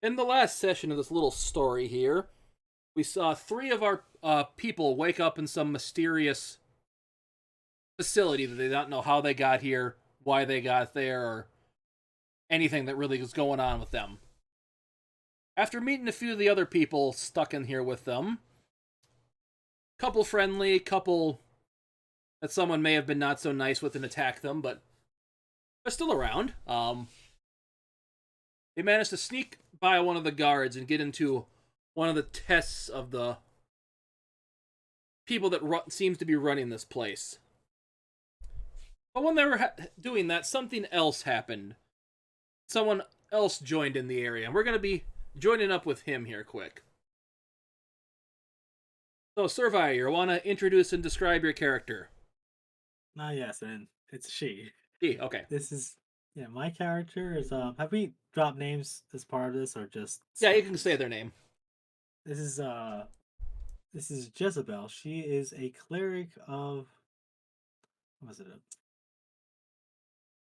In the last session of this little story here, we saw three of our people wake up in some mysterious facility that they don't know how they got here, why they got there, or anything that really was going on with them. After meeting a few of the other people stuck in here with them, couple friendly, couple that someone may have been not so nice with and attacked them, but they're still around. They managed to sneak by one of the guards and get into one of the tests of the people that seems to be running this place. But when they were doing that, something else happened. Someone else joined in the area, and we're going to be joining up with him here quick. So, Surveyor, want to introduce and describe your character? Yes, and it's she. Okay. This is my character is have we dropped names as part of this or just Yeah, you can sketches? say their name. This is Jezebelle. She is a cleric of what was it?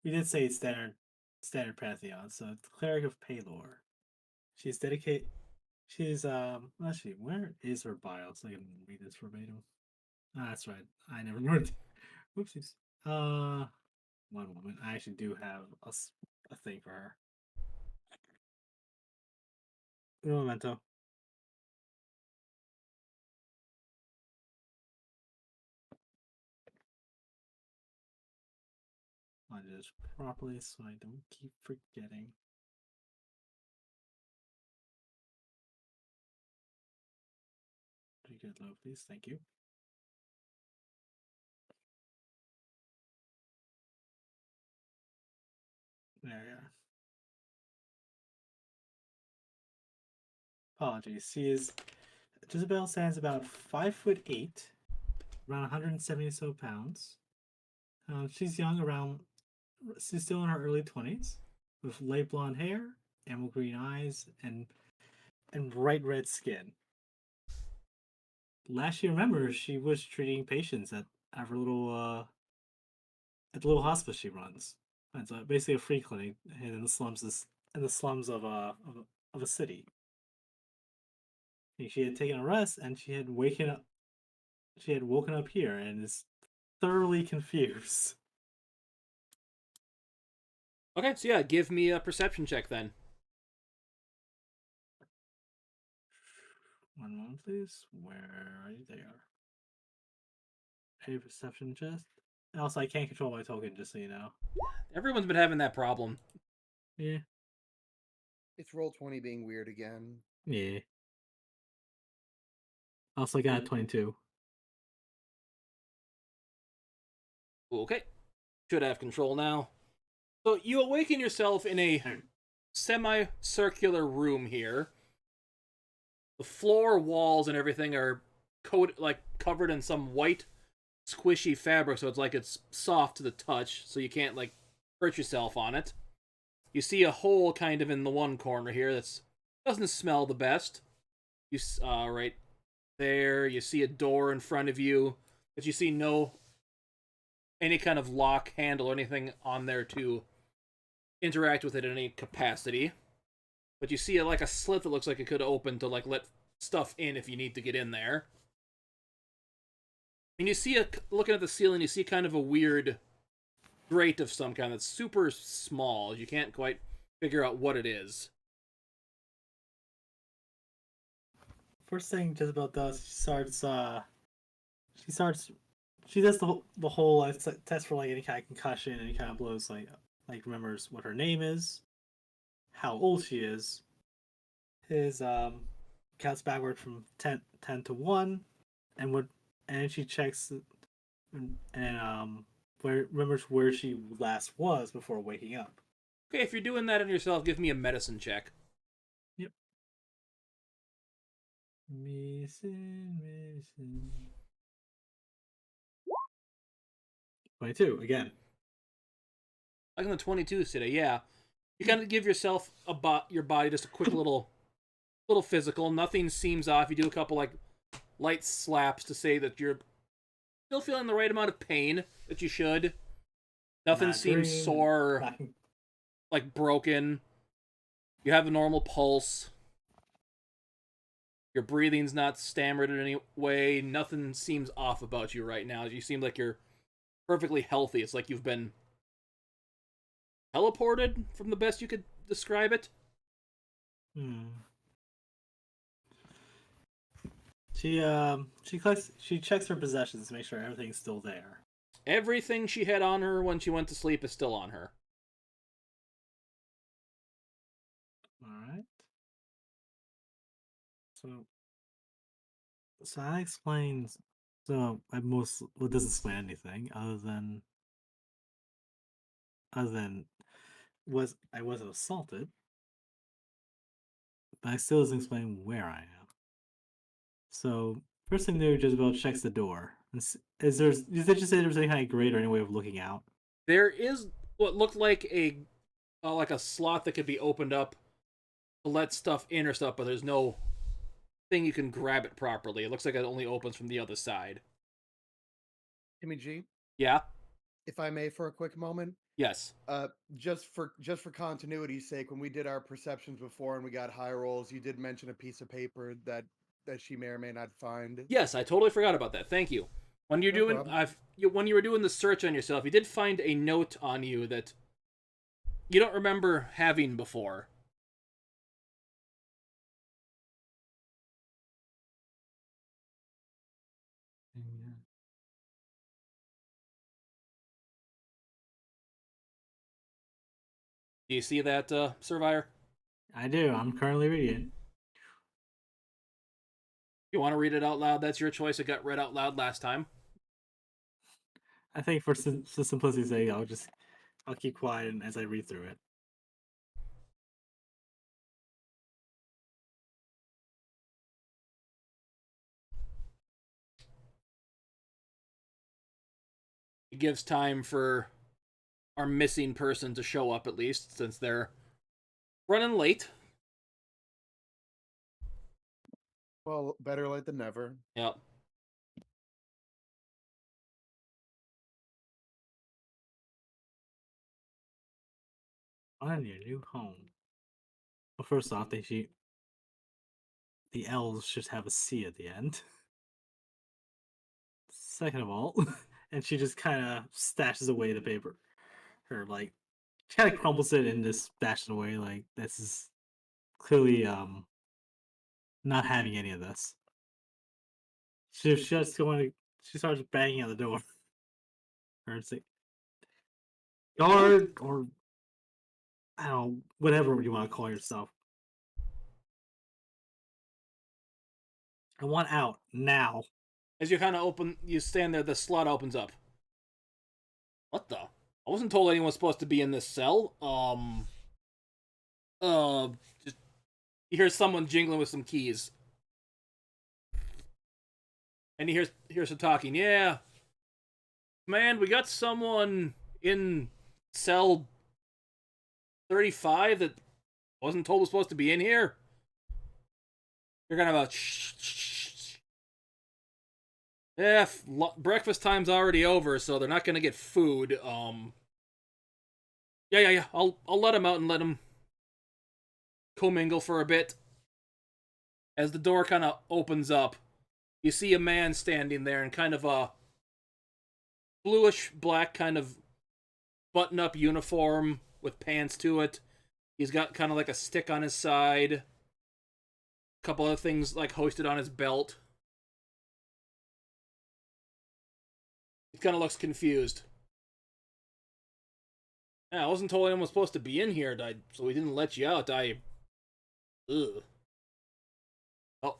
We did say standard pantheon, so cleric of Palor. She's dedicated. She's actually, where is her bio so I can read this verbatim? That's right. I never learned. Whoopsies. One moment. I actually do have a thing for her. Un momento. I'll do this properly so I don't keep forgetting. Pretty good low, please. Thank you. There we are. Apologies. Jezebel stands about 5'8", around 170 so pounds. She's young, she's still in her early 20s, with light blonde hair, emerald green eyes, and bright red skin. Last she remembers, she was treating patients at her little at the little hospice she runs. It's basically a free clinic in the slums of a city. She had taken a rest and she had waken up. She had woken up here and is thoroughly confused. Okay, so yeah, give me a perception check then. One moment, please. Where are you? There. A perception chest. Also, I can't control my token, just so you know. Everyone's been having that problem. Yeah. It's Roll20 being weird again. Yeah. Also got 22. Okay. Should have control now. So you awaken yourself in a semicircular room here. The floor, walls, and everything are covered in some white, squishy fabric, so it's soft to the touch, so you can't hurt yourself on it. You see a hole kind of in the one corner here that's doesn't smell the best. You right there. You see a door in front of you, but you see no any kind of lock handle or anything on there to interact with it in any capacity. But you see a slit that looks like it could open to let stuff in if you need to get in there. And you see looking at the ceiling, you see kind of a weird grate of some kind that's super small. You can't quite figure out what it is. First thing Jezebel does, she starts she does the whole test for any kind of concussion, any kind of blows, remembers what her name is, how old she is, his counts backward from 10 to 1, and she checks and where remembers where she last was before waking up. Okay, if you're doing that on yourself, give me a medicine check. Yep. Medicine. 22 again. Like on the 22 today, yeah. You kind of give yourself your body just a quick little physical. Nothing seems off. You do a couple light slaps to say that you're still feeling the right amount of pain that you should. Nothing seems sore, broken. You have a normal pulse. Your breathing's not stammered in any way. Nothing seems off about you right now. You seem like you're perfectly healthy. It's like you've been teleported, from the best you could describe it. She checks her possessions to make sure everything's still there. Everything she had on her when she went to sleep is still on her. Alright. So that explains. So it doesn't explain anything other than I wasn't assaulted, but it still doesn't explain where I am. So first thing there, Jezebelle checks the door. Did they just say there was any kind of grate or any way of looking out? There is what looked like a slot that could be opened up to let stuff in or stuff, but there's no thing you can grab it properly. It looks like it only opens from the other side. Timmy G, Yeah? if I may, for a quick moment, Yes. just for continuity's sake, when we did our perceptions before and we got high rolls, you did mention a piece of paper that she may or may not find. Yes, I totally forgot about that. Thank you. When you're No doing, problem. when you were doing the search on yourself, you did find a note on you that you don't remember having before. Yeah. Do you see that, Survivor? I do. I'm currently reading it. You want to read it out loud? That's your choice. It got read out loud last time. I think for simplicity's sake, I'll keep quiet as I read through it. It gives time for our missing person to show up, at least, since they're running late. Well, better late than never. Yep. On your new home. Well, first off, the L's should have a C at the end. Second of all, and she just kind of stashes away the paper. She kind of crumbles it and just stashes it away. Like, this is clearly not having any of this. She's just going. She starts banging on the door. Or it's like, guard, or I don't know, whatever you want to call yourself. I want out now. As you kind of you stand there, the slot opens up. What the? I wasn't told anyone was supposed to be in this cell. Just you hear someone jingling with some keys, and you hear some talking. Yeah, man, we got someone in cell 35 that wasn't told was supposed to be in here. You're kind of a shh. Yeah, breakfast time's already over, so they're not gonna get food. Yeah. I'll let him out and let him commingle for a bit. As the door kind of opens up, you see a man standing there in kind of a bluish black kind of button-up uniform with pants to it. He's got kind of like a stick on his side. A couple other things like hoisted on his belt. He kind of looks confused. Yeah, I wasn't told anyone was supposed to be in here, so we didn't let you out. Ugh. Well,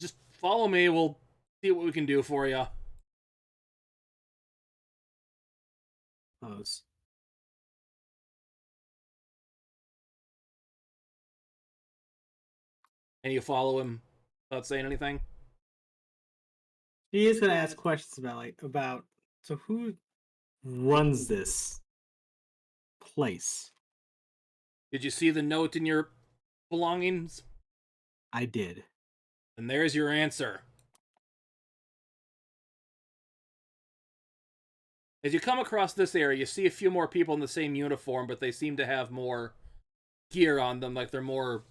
just follow me. We'll see what we can do for you. Pose. And you follow him without saying anything. He is gonna ask questions about so who runs this place? Did you see the note in your belongings? I did. And there's your answer. As you come across this area, you see a few more people in the same uniform, but they seem to have more gear on them, like they're more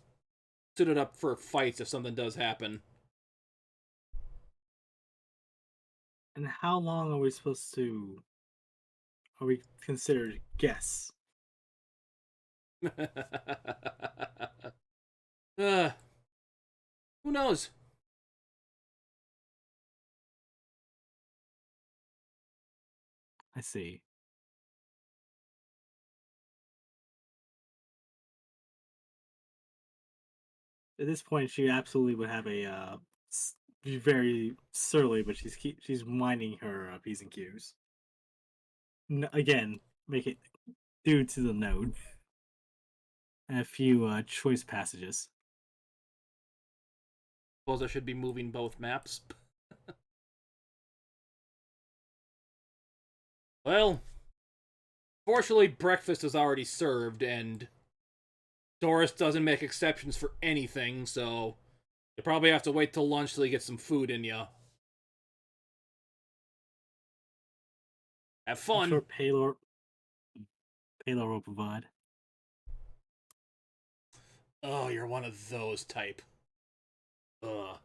suited up for fights if something does happen. And how long are we supposed to? Are we considered guests? uh, who knows? I see. At this point, she absolutely would have a be very surly, but she's minding her p's and q's. Again, make it due to the note. And a few choice passages. Suppose I should be moving both maps. Well, fortunately, breakfast is already served, and Doris doesn't make exceptions for anything, so you probably have to wait till lunch till you get some food in you. Have fun. I'm sure Paylor will provide. Oh, you're one of those type. Ugh.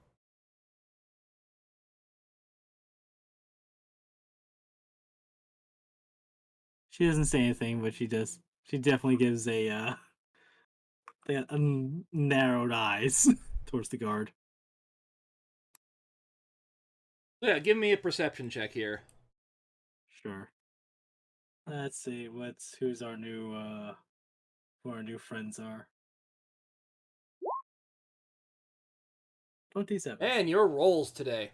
She doesn't say anything, but she definitely gives a narrowed eyes towards the guard. Yeah, give me a perception check here. Sure. Let's see who's our new who our new friends are. 27. And your rolls today.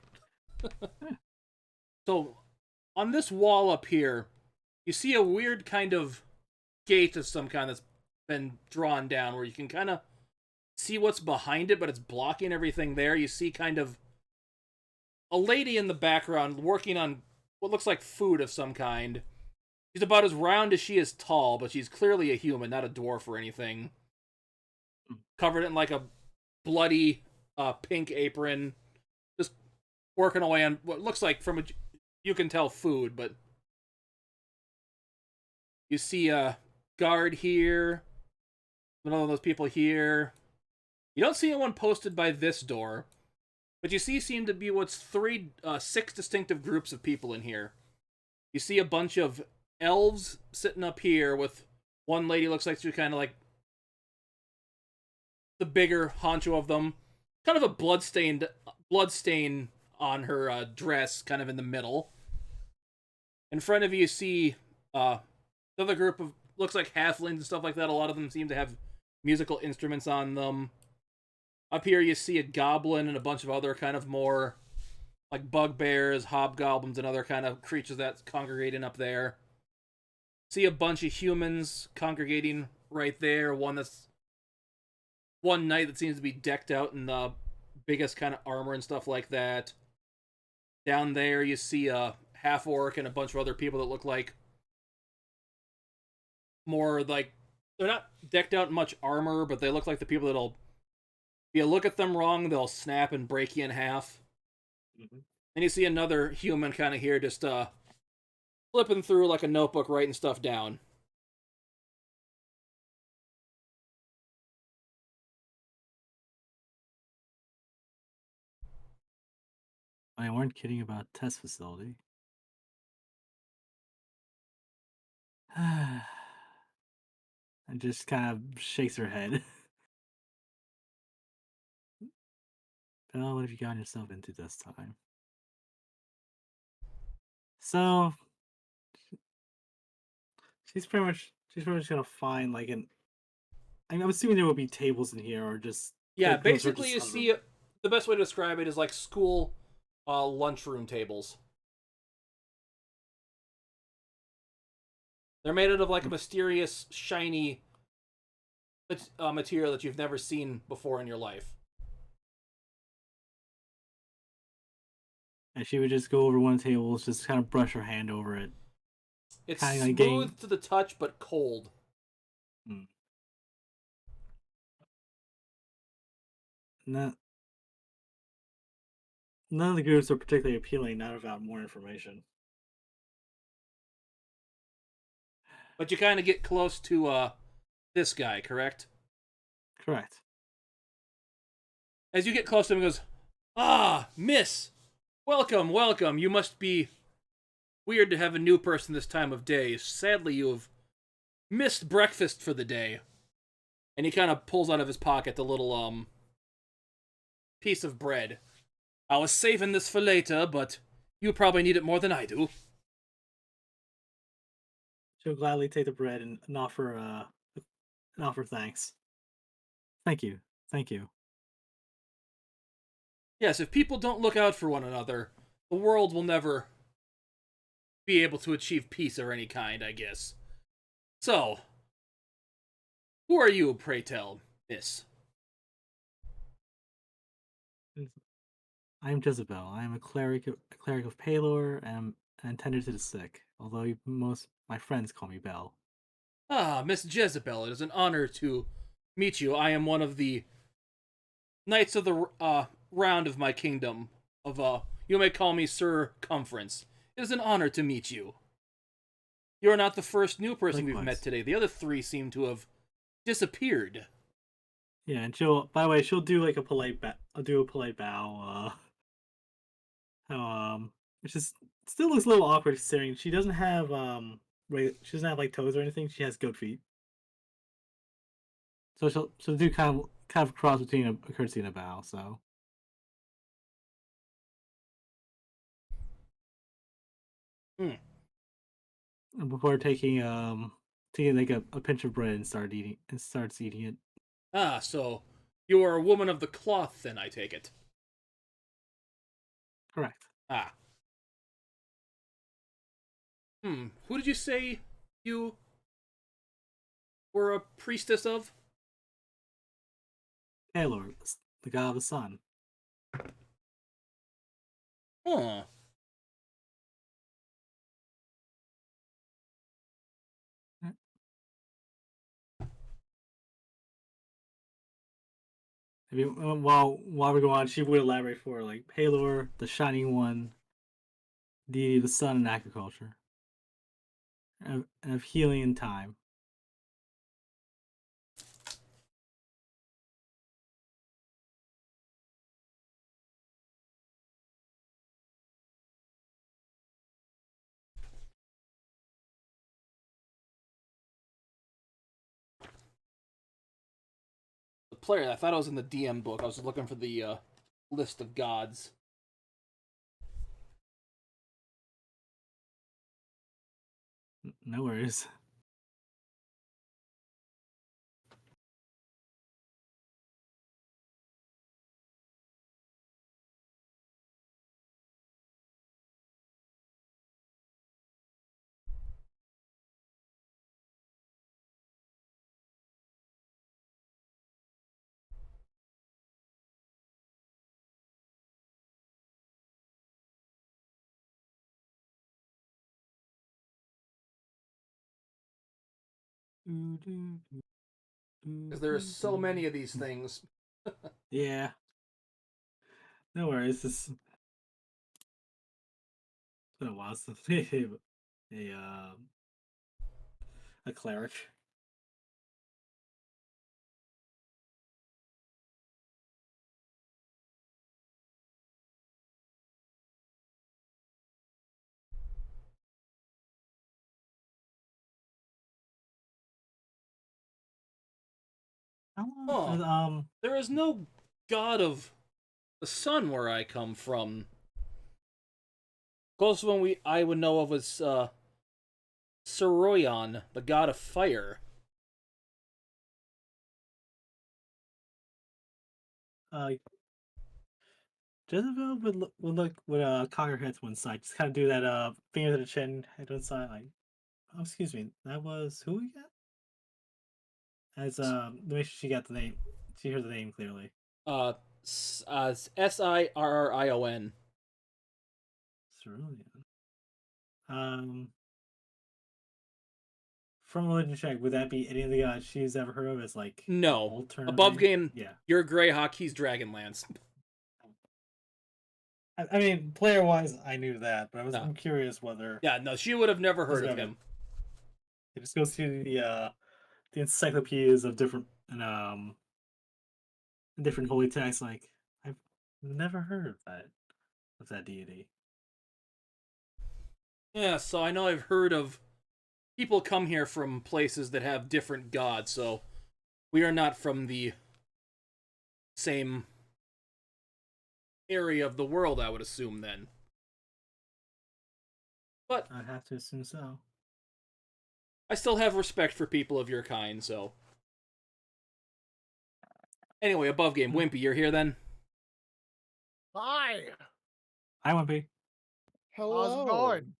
So, on this wall up here, you see a weird kind of gate of some kind that's been drawn down where you can kind of see what's behind it, but it's blocking everything there. You see kind of a lady in the background working on what looks like food of some kind. She's about as round as she is tall, but she's clearly a human, not a dwarf or anything. Covered in like a bloody pink apron, just working away on what looks like you can tell food, but you see a guard here, another of those people here. You don't see anyone posted by this door, but you seem to be six distinctive groups of people in here. You see a bunch of elves sitting up here with one lady looks like she's kind of like the bigger honcho of them. Kind of a bloodstain on her dress, kind of in the middle. In front of you see another group of looks like halflings and stuff like that. A lot of them seem to have musical instruments on them. Up here you see a goblin and a bunch of other kind of more like bugbears, hobgoblins, and other kind of creatures that's congregating up there. See a bunch of humans congregating right there. One knight that seems to be decked out in the biggest kind of armor and stuff like that. Down there you see a half-orc and a bunch of other people that look like more like they're not decked out in much armor, but they look like the people that'll if you look at them wrong, they'll snap and break you in half. Mm-hmm. And you see another human kind of here just flipping through like a notebook, writing stuff down. I weren't kidding about test facility. And just kind of shakes her head. Oh, what have you gotten yourself into this time? So she's pretty much gonna find like I'm assuming there will be tables in here or just Yeah, those are basically just you see the best way to describe it is like school lunchroom tables. They're made out of like a mysterious, shiny material that you've never seen before in your life. and she would just go over one of the tables, just kind of brush her hand over it. It's Kinda smooth like getting- to the touch, but cold. None of the groups are particularly appealing, not about more information. But you kind of get close to this guy, correct? Correct. As you get close to him, he goes, "Ah, miss! Welcome, welcome. You must be weird to have a new person this time of day. Sadly, you have missed breakfast for the day." And he kind of pulls out of his pocket the little, piece of bread. "I was saving this for later, but you probably need it more than I do." She'll gladly take the bread and offer thanks. Thank you. Thank you. Yes, if people don't look out for one another, the world will never be able to achieve peace of any kind, I guess. So, who are you, pray tell, miss? I am Jezebelle. I am a cleric of Palor and an tender to the sick. Although most my friends call me Belle. Ah, Miss Jezebelle, it is an honor to meet you. I am one of the knights of the round of my kingdom. You may call me Sir Conference. It is an honor to meet you. You are not the first new person we've met today. The other three seem to have disappeared. Yeah, and she'll. By the way, she'll do like a polite I'll do a polite bow. Which is still looks a little awkward considering she doesn't have she doesn't have like toes or anything. She has goat feet. So she'll do kind of a cross between a courtesy and a bow. So. Hmm. And before taking like a pinch of bread and starts eating it. Ah, so you are a woman of the cloth, then, I take it. Correct. Ah. Who did you say you were a priestess of? Palor, the god of the sun. Huh. I mean, while we go on, she would elaborate for like Palor, the shining one, deity of the sun and agriculture, and of healing and time. The player, I thought I was in the DM book. I was looking for the list of gods. No worries. Because there are so many of these things. Yeah. No worries. It's been a while since a cleric. How Huh. long? There is no god of the sun where I come from. Closest one I would know of was Soroyan, the god of fire. Uh, Jezebel would cock her head to one side, just kind of do that finger to the chin, head to one side, like, oh, excuse me, that was who we got? As to make sure she got the name, she heard the name clearly. Sirrion. Cerulean. From religion check, would that be any of the gods she's ever heard of as like No. alternate? Above game, Yeah. you're Greyhawk, he's Dragonlance. I mean, player wise, I knew that, but I'm curious whether. Yeah, no, she would have never heard of him. It just goes through the encyclopedias of different different holy texts. Like I've never heard of that deity. Yeah, so I know I've heard of people come here from places that have different gods, so we are not from the same area of the world, I would assume, then. But I have to assume so. I still have respect for people of your kind, so. Anyway, above game. Wimpy, you're here then? Hi, I won't be. Hello. how's it going?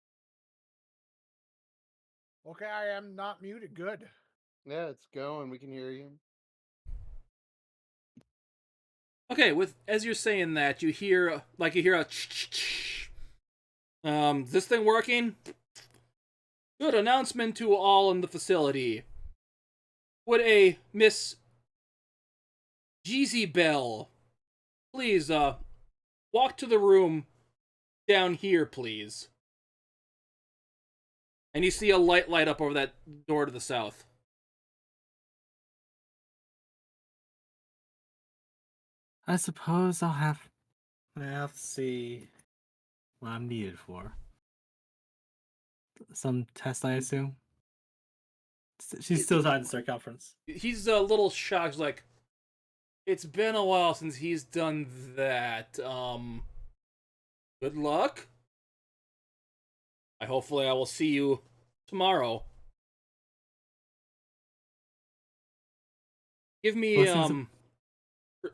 Okay, I am not muted. Good. Yeah, it's going. We can hear you. Okay, as you're saying that, you hear a is this thing working? Good announcement to all in the facility. Would a Miss Jezebelle please walk to the room down here, please? And you see a light up over that door to the south. I suppose I have to see what I'm needed for. Some test, I assume. She's still trying to circumference. He's a little shocked, like, it's been a while since he's done that. Good luck. Hopefully I will see you tomorrow. Give me,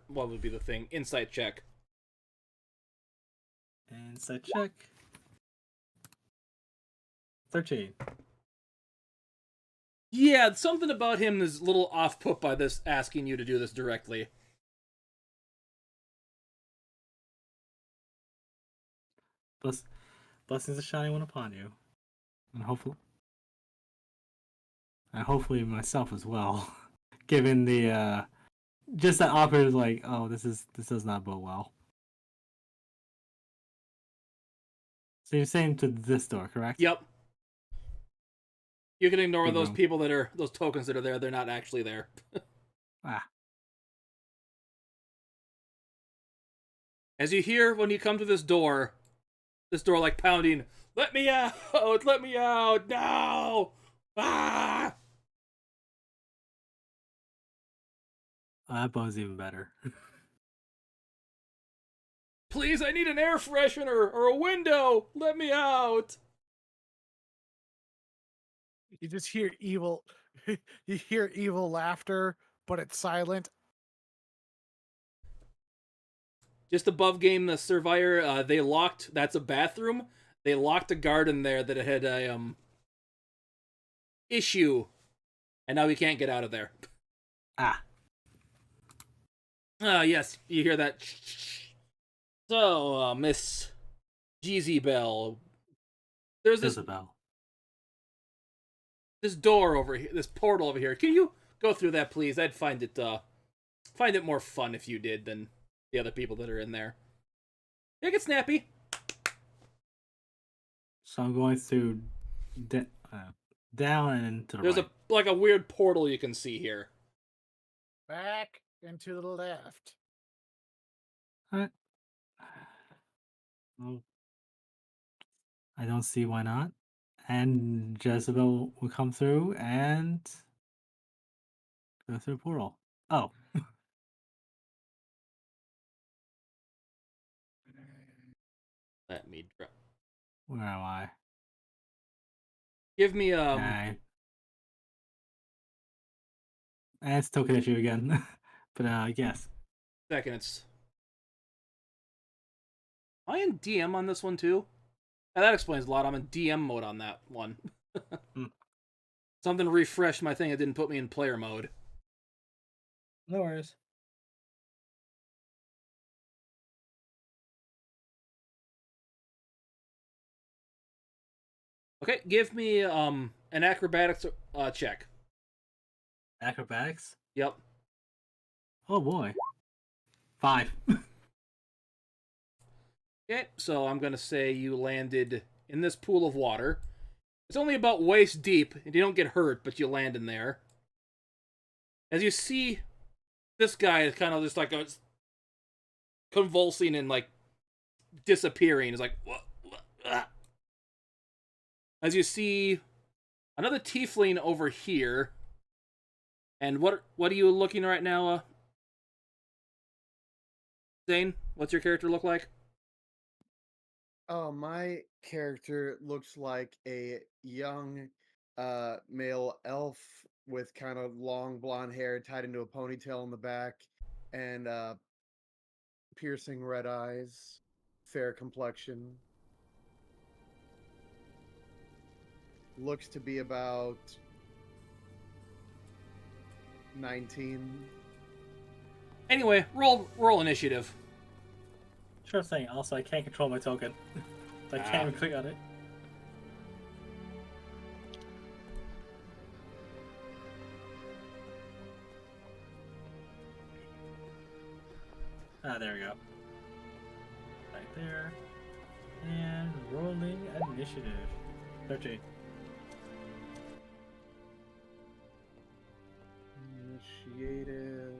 what would be the thing? Insight check. Insight check. 13. Yeah, something about him is a little off-put by this, asking you to do this directly. Blessings of shining one upon you. And hopefully myself as well. Given the just that awkward, like, oh, this does not bode well. So you're saying to this door, correct? Yep. You can ignore Big those room. people those tokens that are there. They're not actually there. Ah. As you hear when you come to this door like pounding, let me out, let me out, no! Ah! That bodes even better. Please, I need an air freshener or a window. Let me out. You just hear evil. You hear evil laughter, but it's silent. Just above game, the Surveyor, they locked, that's a bathroom. They locked a guard in there that had a, issue. And now we can't get out of there. Ah. Yes, you hear that. So, Miss Jezebelle, there's Jezebelle. this door over here, this portal over here. Can you go through that, please? I'd find it more fun if you did than the other people that are in there. Make it snappy. So I'm going through down and to the There's right. a weird portal you can see here. Back and to the left. Well, I don't see why not. And Jezebel will come through and go through a portal. Oh. Let me drop. Where am I? Give me And it's a token issue again. But yes. second. Am I in DM on this one too? Yeah, that explains a lot. I'm in DM mode on that one. Something refreshed my thing. It didn't put me in player mode. No worries. Okay, give me an acrobatics check. Acrobatics? Yep. Oh boy. 5. Okay, so I'm gonna say you landed in this pool of water. It's only about waist deep, and you don't get hurt, but you land in there. As you see this guy is kind of just like convulsing and like disappearing. It's like, what? Ah. As you see another tiefling over here. And what are you looking right now, Zane? What's your character look like? Oh, my character looks like a young male elf with kind of long blonde hair tied into a ponytail in the back and piercing red eyes, fair complexion. Looks to be about 19. Anyway, roll initiative. Sure thing. Also, I can't control my token. I can't even click on it. Ah, there we go. Right there. And rolling initiative. 13. Initiative.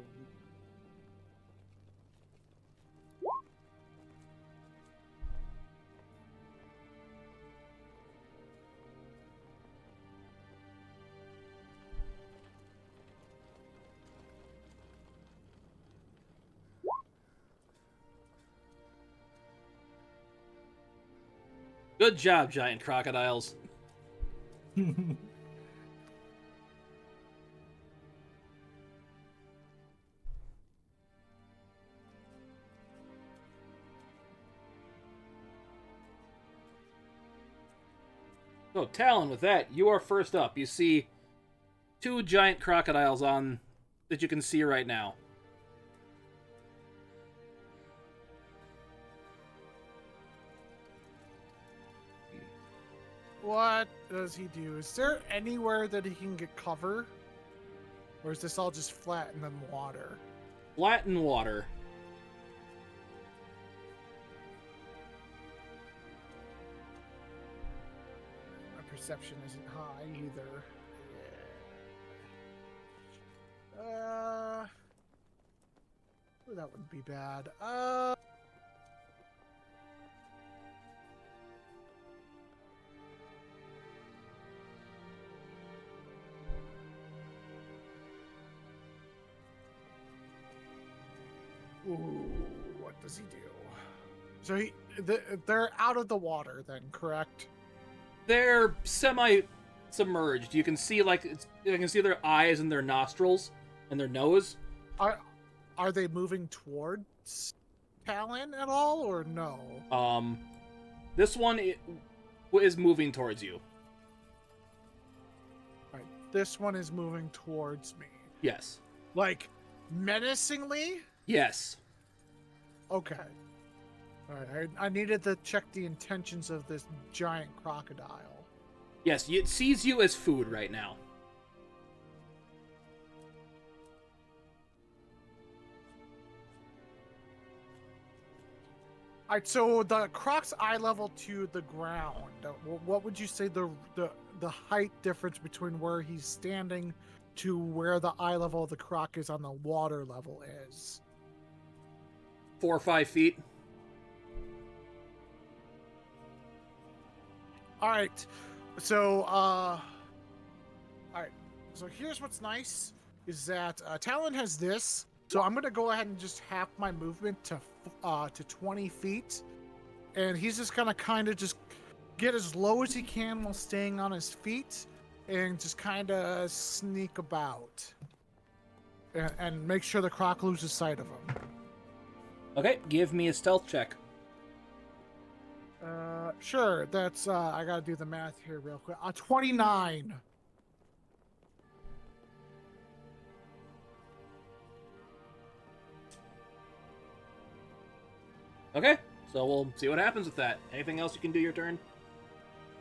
Good job, giant crocodiles. So, Talon, with that, you are first up. You see two giant crocodiles on that you can see right now. What does he do? Is there anywhere that he can get cover? Or is this all just flat and then water? Flat in water. My perception isn't high either. Yeah. Ooh, that wouldn't be bad. Ooh, what does he do? So they're out of the water then, correct? They're semi-submerged. You can see you can see their eyes and their nostrils and their nose. Are they moving towards Talon at all, or no? This one is moving towards you. Right, this one is moving towards me. Yes. Like menacingly? Yes. Okay. All right. I needed to check the intentions of this giant crocodile. Yes, it sees you as food right now. All right. So the croc's eye level to the ground. What would you say the height difference between where he's standing to where the eye level of the croc is on the water level is? 4 or 5 feet. All right. So, all right. So here's what's nice is that Talon has this. So I'm gonna go ahead and just half my movement to 20 feet, and he's just gonna kind of just get as low as he can while staying on his feet, and just kind of sneak about, and make sure the croc loses sight of him. Okay, give me a stealth check. Sure. That's I gotta do the math here real quick. 29. Okay, so we'll see what happens with that. Anything else you can do your turn?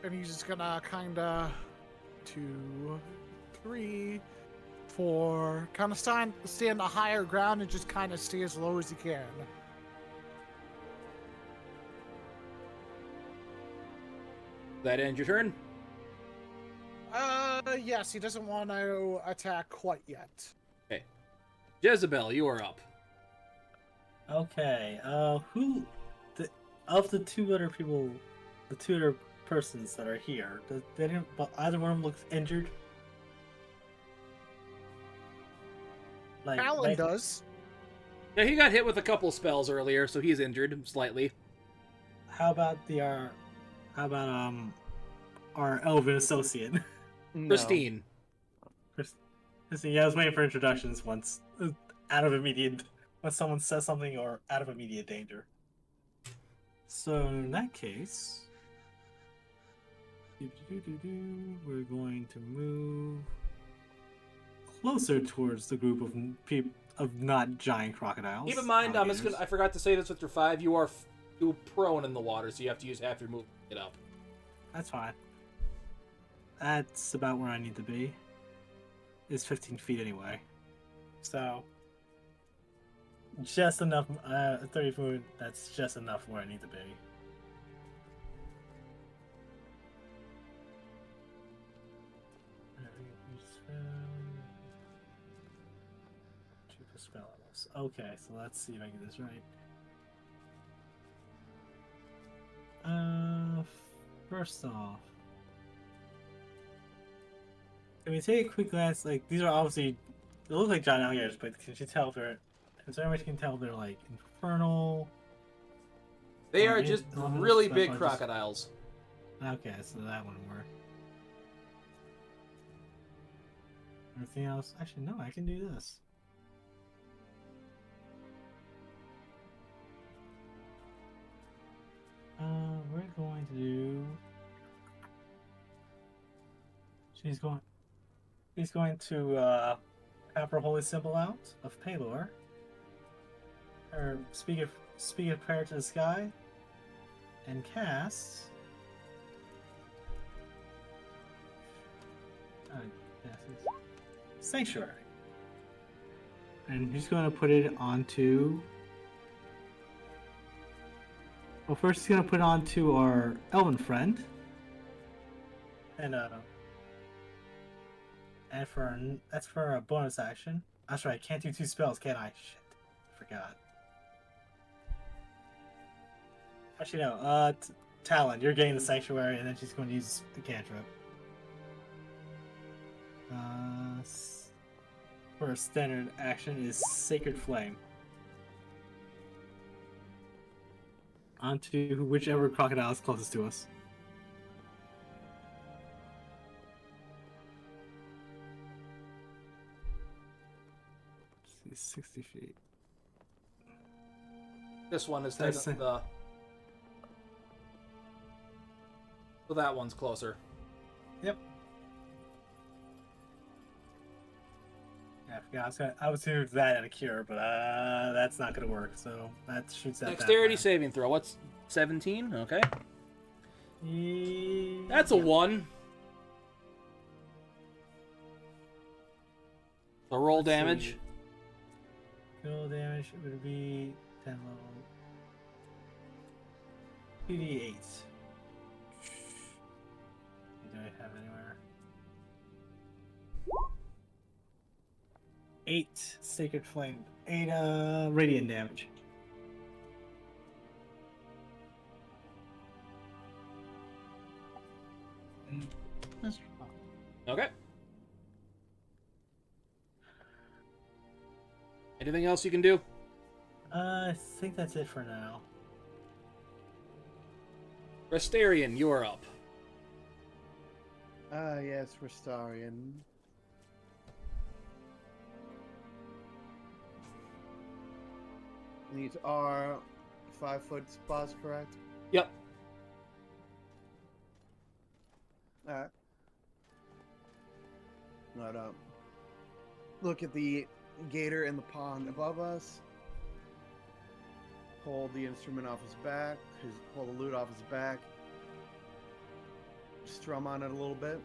And he's just gonna kinda 2, 3, 4, kind of stay on the higher ground and just kind of stay as low as he can. That ends your turn? Yes, he doesn't want to attack quite yet. Okay. Jezebelle, you are up. Okay. Of the two other people, the two other persons that are here, but either one of them looks injured. Talon does. Yeah, he got hit with a couple spells earlier, so he's injured slightly. How about our elven associate? No. Christine. Christine, yeah, I was waiting for introductions once out of immediate when someone says something or out of immediate danger. So in that case, we're going to move closer towards the group of not giant crocodiles. Keep in mind, alligators. I forgot to say this with your 5. You are prone in the water, so you have to use half your movement to get up. That's fine. That's about where I need to be. It's 15 feet anyway. So, just enough, 30 foot, that's just enough where I need to be. Spell levels. Okay, so let's see if I get this right. First off, can we take a quick glance? Like, these are obviously, they look like giant alligators, but can you tell if they're, is there any way you can tell if they're like infernal? They Or are in- just or really stuff big like crocodiles. Okay, so that wouldn't work. Everything else, actually no, I can do this. We're going to do. He's going to have her holy symbol out of Palor. Her speak a prayer to the sky, and cast. Sanctuary. And he's going to put it onto. Well, first he's going to put it onto our elven friend. And that's for a bonus action. That's right, I can't do 2 spells, can I? Shit. Forgot. Actually, no. Talon, you're getting the sanctuary, and then she's going to use the cantrip. For a standard action is Sacred Flame. Onto whichever crocodile is closest to us. Let's see, 60 feet. This one is That's taking the... So that one's closer. Yep. Yeah, I was going to do that at a cure, but that's not going to work. So that shoots at Dexterity that saving throw. What's 17? Okay. Yeah. That's a 1. So roll Let's damage. see. Roll damage would be 10 level. 2d8. Do I have anywhere? 8 Sacred Flame. 8 radiant damage. Okay. Anything else you can do? I think that's it for now. Restarian, you are up. Yes, Restarian. These are 5-foot spots, correct? Yep. Alright. But, look at the gator in the pond above us. Pull the instrument off his back. Pull the lute off his back. Strum on it a little bit.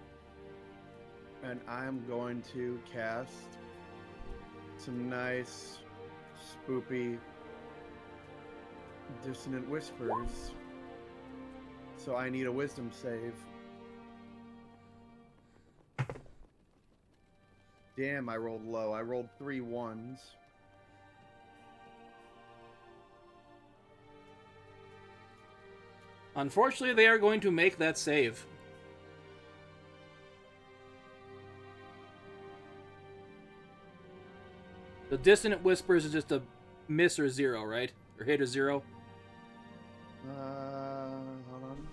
And I'm going to cast some nice, spoopy, dissonant whispers. So I need a wisdom save. Damn, I rolled low. I rolled 3 1s. Unfortunately, they are going to make that save. The Dissonant Whispers is just a miss or 0, right? Or hit or 0? Hold on.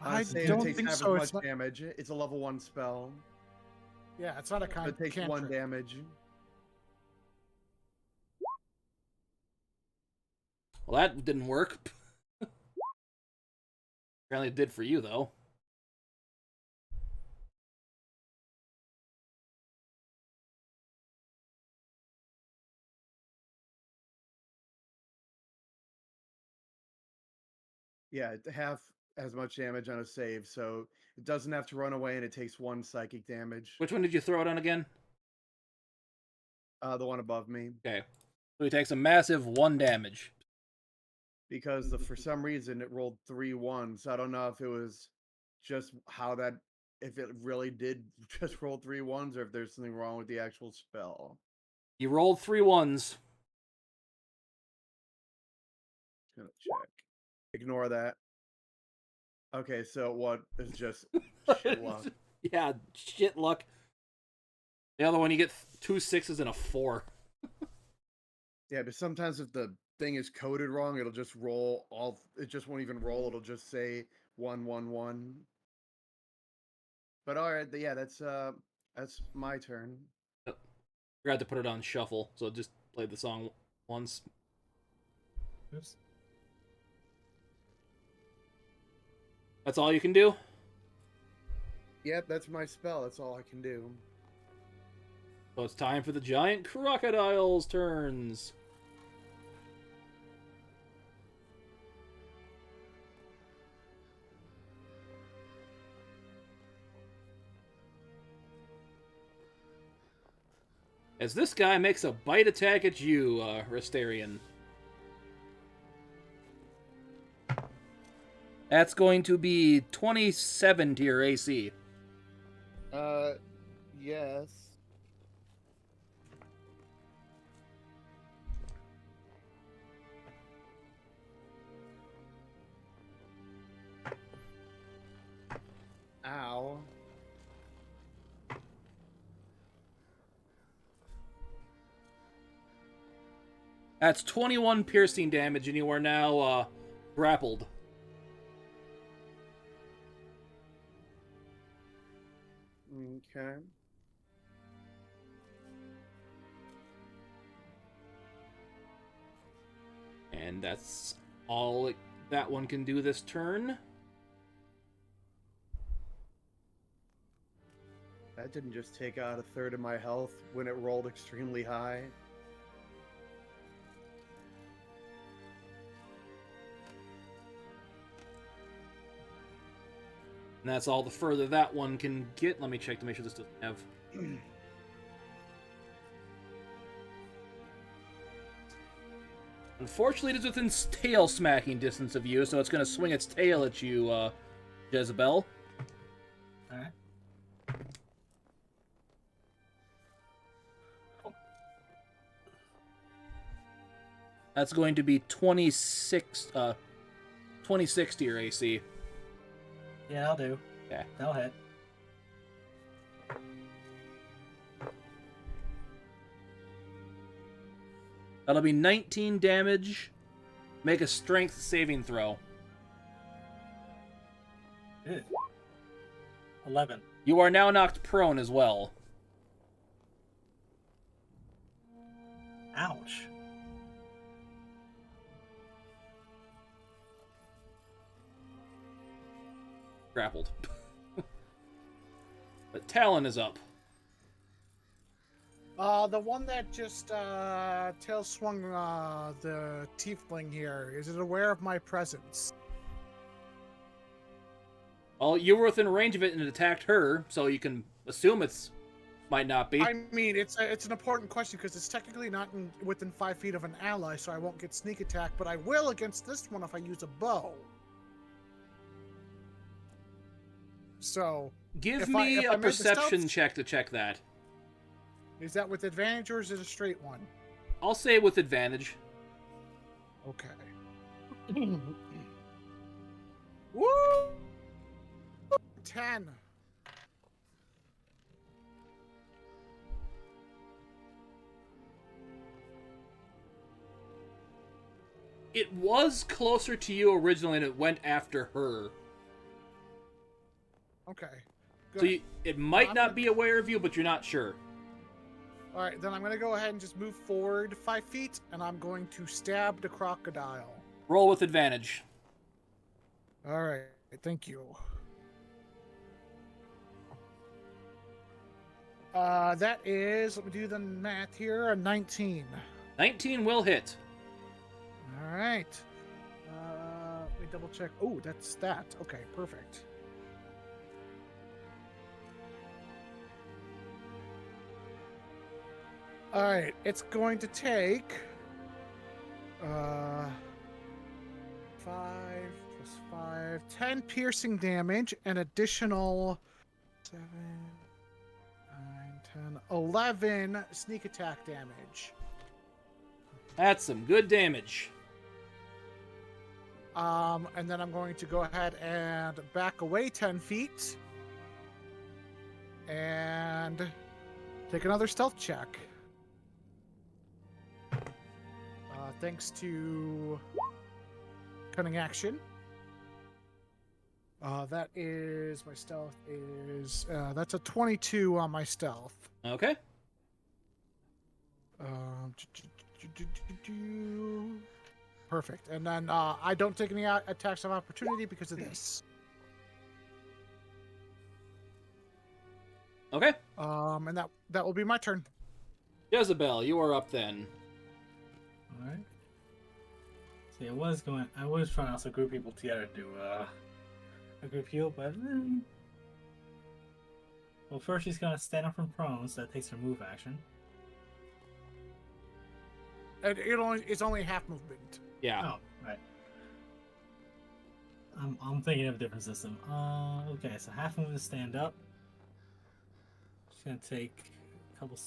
I Save don't takes think half so. as It's much not, damage. It's a level 1 spell. yeah, it's not a So it takes 1 cantrip. damage. Well, that didn't work. Apparently it did for you, though. Yeah, half as much damage on a save, so it doesn't have to run away, and it takes 1 psychic damage. Which one did you throw it on again? The one above me. Okay. So he takes a massive 1 damage. Because for some reason it rolled 3 1s. I don't know if it was just how that, if it really did just roll 3 1s, or if there's something wrong with the actual spell. You rolled 3 1s. Gonna check. Ignore that. Okay, so what is just shit luck? Yeah, shit luck. The other one, you get 2 6s and a 4. Yeah, but sometimes if the thing is coded wrong, it'll just roll all. It just won't even roll. It'll just say 1 1 1. But all right, yeah, that's my turn. Forgot to put it on shuffle, so just play the song once. Oops. That's all you can do? Yep, that's my spell. That's all I can do. So it's time for the giant crocodile's turns. As this guy makes a bite attack at you, Restarian. That's going to be 27 to your AC. Yes. Ow. That's 21 piercing damage, and you are now grappled. Okay. And that's all that one can do this turn. That didn't just take out a third of my health when it rolled extremely high. And that's all the further that one can get. Let me check to make sure this doesn't have... Unfortunately, it is within tail smacking distance of you, so it's going to swing its tail at you, Jezebelle. Alright. That's going to be 26 to your AC. Yeah, I'll do. Okay. That'll hit. That'll be 19 damage. Make a strength saving throw. Ew. 11. You are now knocked prone as well. Ouch. Grappled. But Talon is up. The one that just tail swung the Teifling here, is it aware of my presence? Well, you were within range of it and it attacked her, so you can assume it's might not be. I mean, it's an important question because it's technically not within 5 feet of an ally, so I won't get sneak attack, but I will against this one if I use a bow. So Give me a perception check to check that. Is that with advantage or is it a straight one? I'll say with advantage. Okay. Woo! 10. It was closer to you originally, and it went after her. Okay. So Good. it might not be aware of you, but you're not sure. All right, then I'm going to go ahead and just move forward 5 feet, and I'm going to stab the crocodile. Roll with advantage. All right, thank you. That is, let me do the math here, a 19. 19 will hit. All right. Let me double check. Oh, that's that. Okay, perfect. All right, it's going to take 5 plus 5, 10 piercing damage, and additional 7, 9, 10, 11 sneak attack damage. That's some good damage. And then I'm going to go ahead and back away 10 feet and take another stealth check. Thanks to cunning action. That is, my stealth is, that's a 22 on my stealth. Okay. Perfect. And then I don't take any attacks of opportunity because of this. Okay. And that will be my turn. Jezebelle, you are up then. Alright. See, I was trying to also group people together to do a group heal, but well, first she's gonna stand up from prone, so that takes her move action. And it's only half movement. Yeah. Oh, right. I'm thinking of a different system. Okay, so half move is stand up. She's gonna take a couple.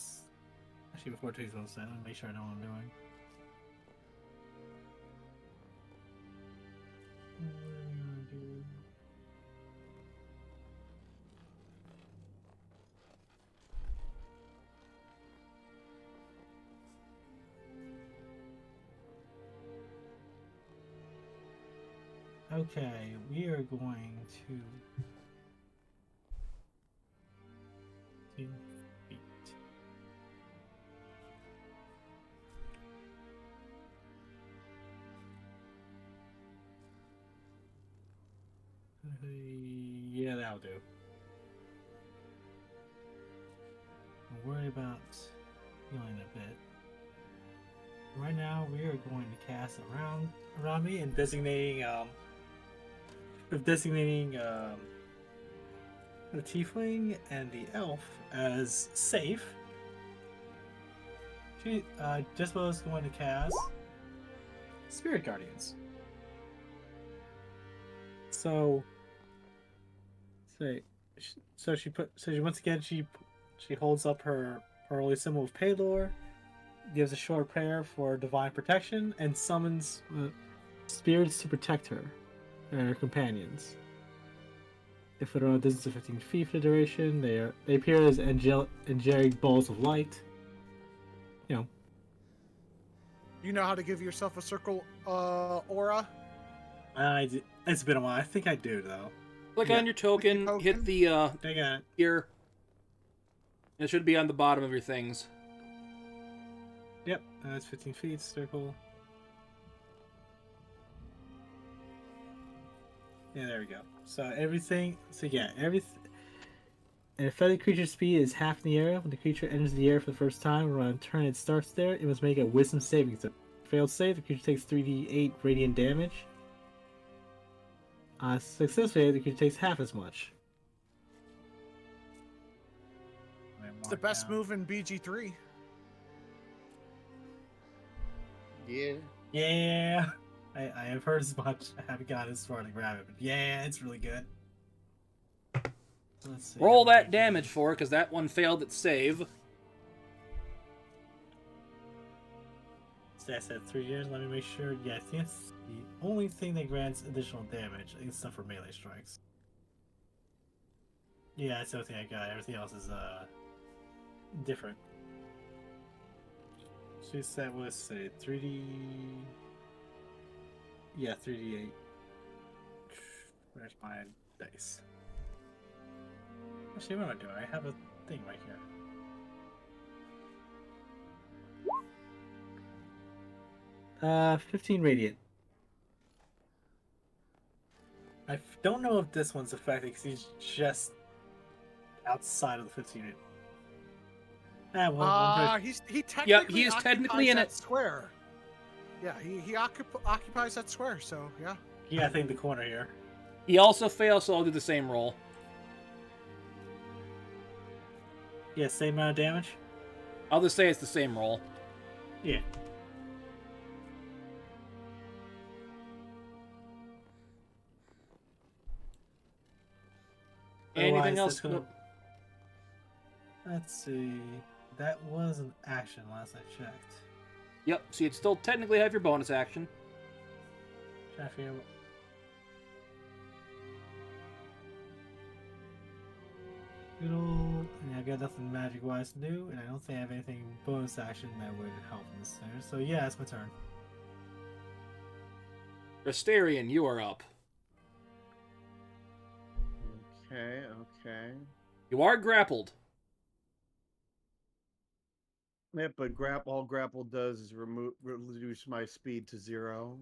Actually, before it takes one stand, let me make sure I know what I'm doing. Okay, we are going to 2 feet. Yeah, that'll do. Don't worry about healing a bit. Right now, we are going to cast around me and designating the Teifling and the elf as safe. Jezebelle is going to cast Spirit Guardians. So she once again she holds up her holy symbol of Palor, gives a short prayer for divine protection, and summons spirits to protect her and her companions. If they're on a distance of 15 feet for the duration, they appear as angelic balls of light. You know how to give yourself a circle aura? It's been a while. I think I do though. Click on your token, hit the I got it. here. It should be on the bottom of your things. Yep, that's 15 feet circle. Yeah, there we go. So everything. And if feathered creature's speed is half in the air, when the creature enters the air for the first time, or on a turn it starts there, it must make a wisdom saving throw. Failed save, the creature takes 3d8 radiant damage. Success save, the creature takes half as much. It's the best move in BG3. Yeah. Yeah, I have heard as much. I haven't gotten as far to grab it, but yeah, it's really good. Let's see. Roll that damage for it, because that one failed its save. So I said 3 years. Let me make sure. Yeah, I think it's The only thing that grants additional damage, except for melee strikes. Yeah, that's the only thing I got. Everything else is different. She said was say 3D. Yeah, 3D8. Where's my dice? Actually, what am I doing? I have a thing right here. Uh, 15 radiant. Don't know if this one's affected because he's just outside of the 15 radiant. Ah, well, He technically he's technically in that it. square. Yeah, he occupies that square, so yeah. yeah, I think the corner here. He also fails, so I'll do the same roll. Yeah, same amount of damage? I'll just say it's the same roll. Yeah. Anything Otherwise, else? that's gonna... Let's see. That was an action last I checked. Yep, so you'd still technically have your bonus action. Trying to figure out... Good old... Yeah, I've got nothing magic-wise to do, and I don't think I have anything bonus action that would help in this center. So yeah, it's my turn. Rastarian, you are up. Okay. You are grappled. Yeah, but all grapple does is reduce my speed to 0.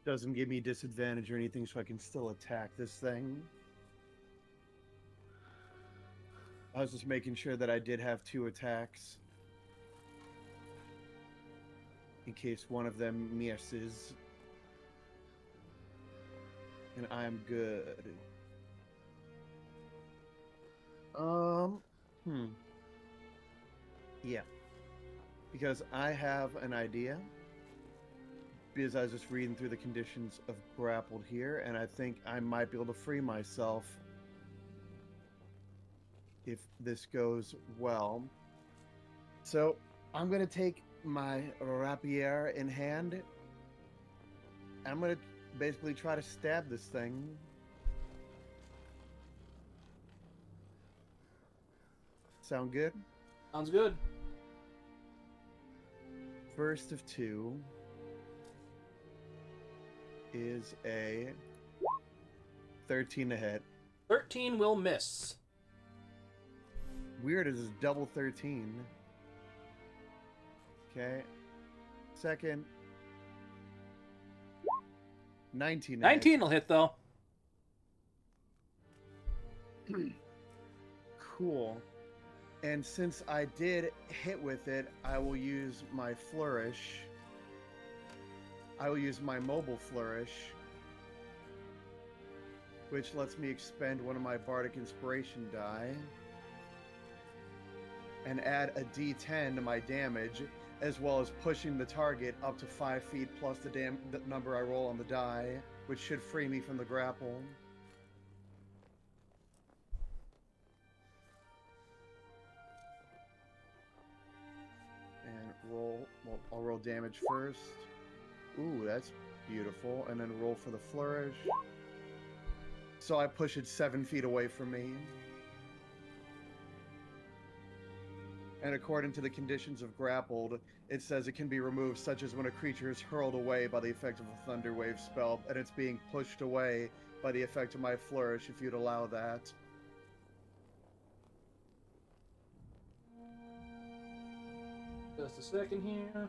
Doesn't give me disadvantage or anything, so I can still attack this thing. I was just making sure that I did have 2 attacks. In case one of them misses. And I'm good. Yeah. Because I have an idea. Because I was just reading through the conditions of grappled here, and I think I might be able to free myself if this goes well. So I'm going to take my rapier in hand. I'm going to basically try to stab this thing. Sound good? Sounds good. First of 2 is a 13 to hit. 13 will miss. Weird, it is double 13. Okay. Second. 19 to hit. 19 will hit, though. Cool. And since I did hit with it, I will use my flourish. I will use my mobile flourish, which lets me expend one of my bardic inspiration die and add a d10 to my damage, as well as pushing the target up to 5 feet plus the number I roll on the die, which should free me from the grapple. And roll. Well, I'll roll damage first. Ooh, that's beautiful. And then roll for the flourish. So I push it 7 feet away from me. And according to the conditions of grappled, it says it can be removed, such as when a creature is hurled away by the effect of a Thunder Wave spell, and it's being pushed away by the effect of my flourish, if you'd allow that. Just a second here.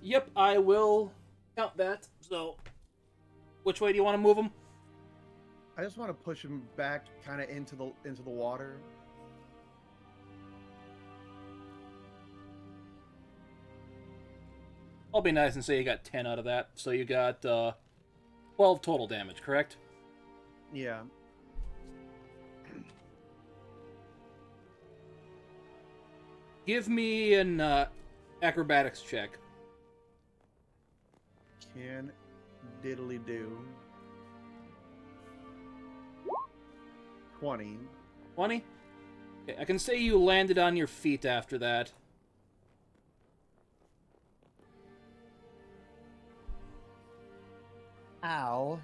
Yep, I will count that. So, which way do you want to move him? I just want to push him back kind of into the water. I'll be nice and say you got 10 out of that. So you got 12 total damage, correct? Yeah. Give me an acrobatics check. Can diddly do. 20. 20? Okay, I can say you landed on your feet after that. Ow.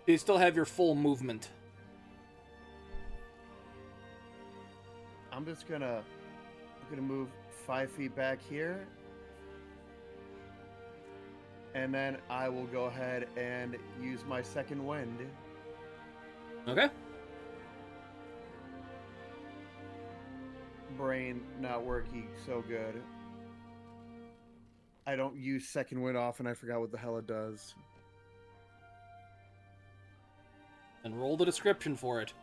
You still have your full movement. I'm just gonna move 5 feet back here. And then I will go ahead and use my second wind. Okay. Brain not working so good. I don't use second wind often. I forgot what the hell it does. And roll the description for it.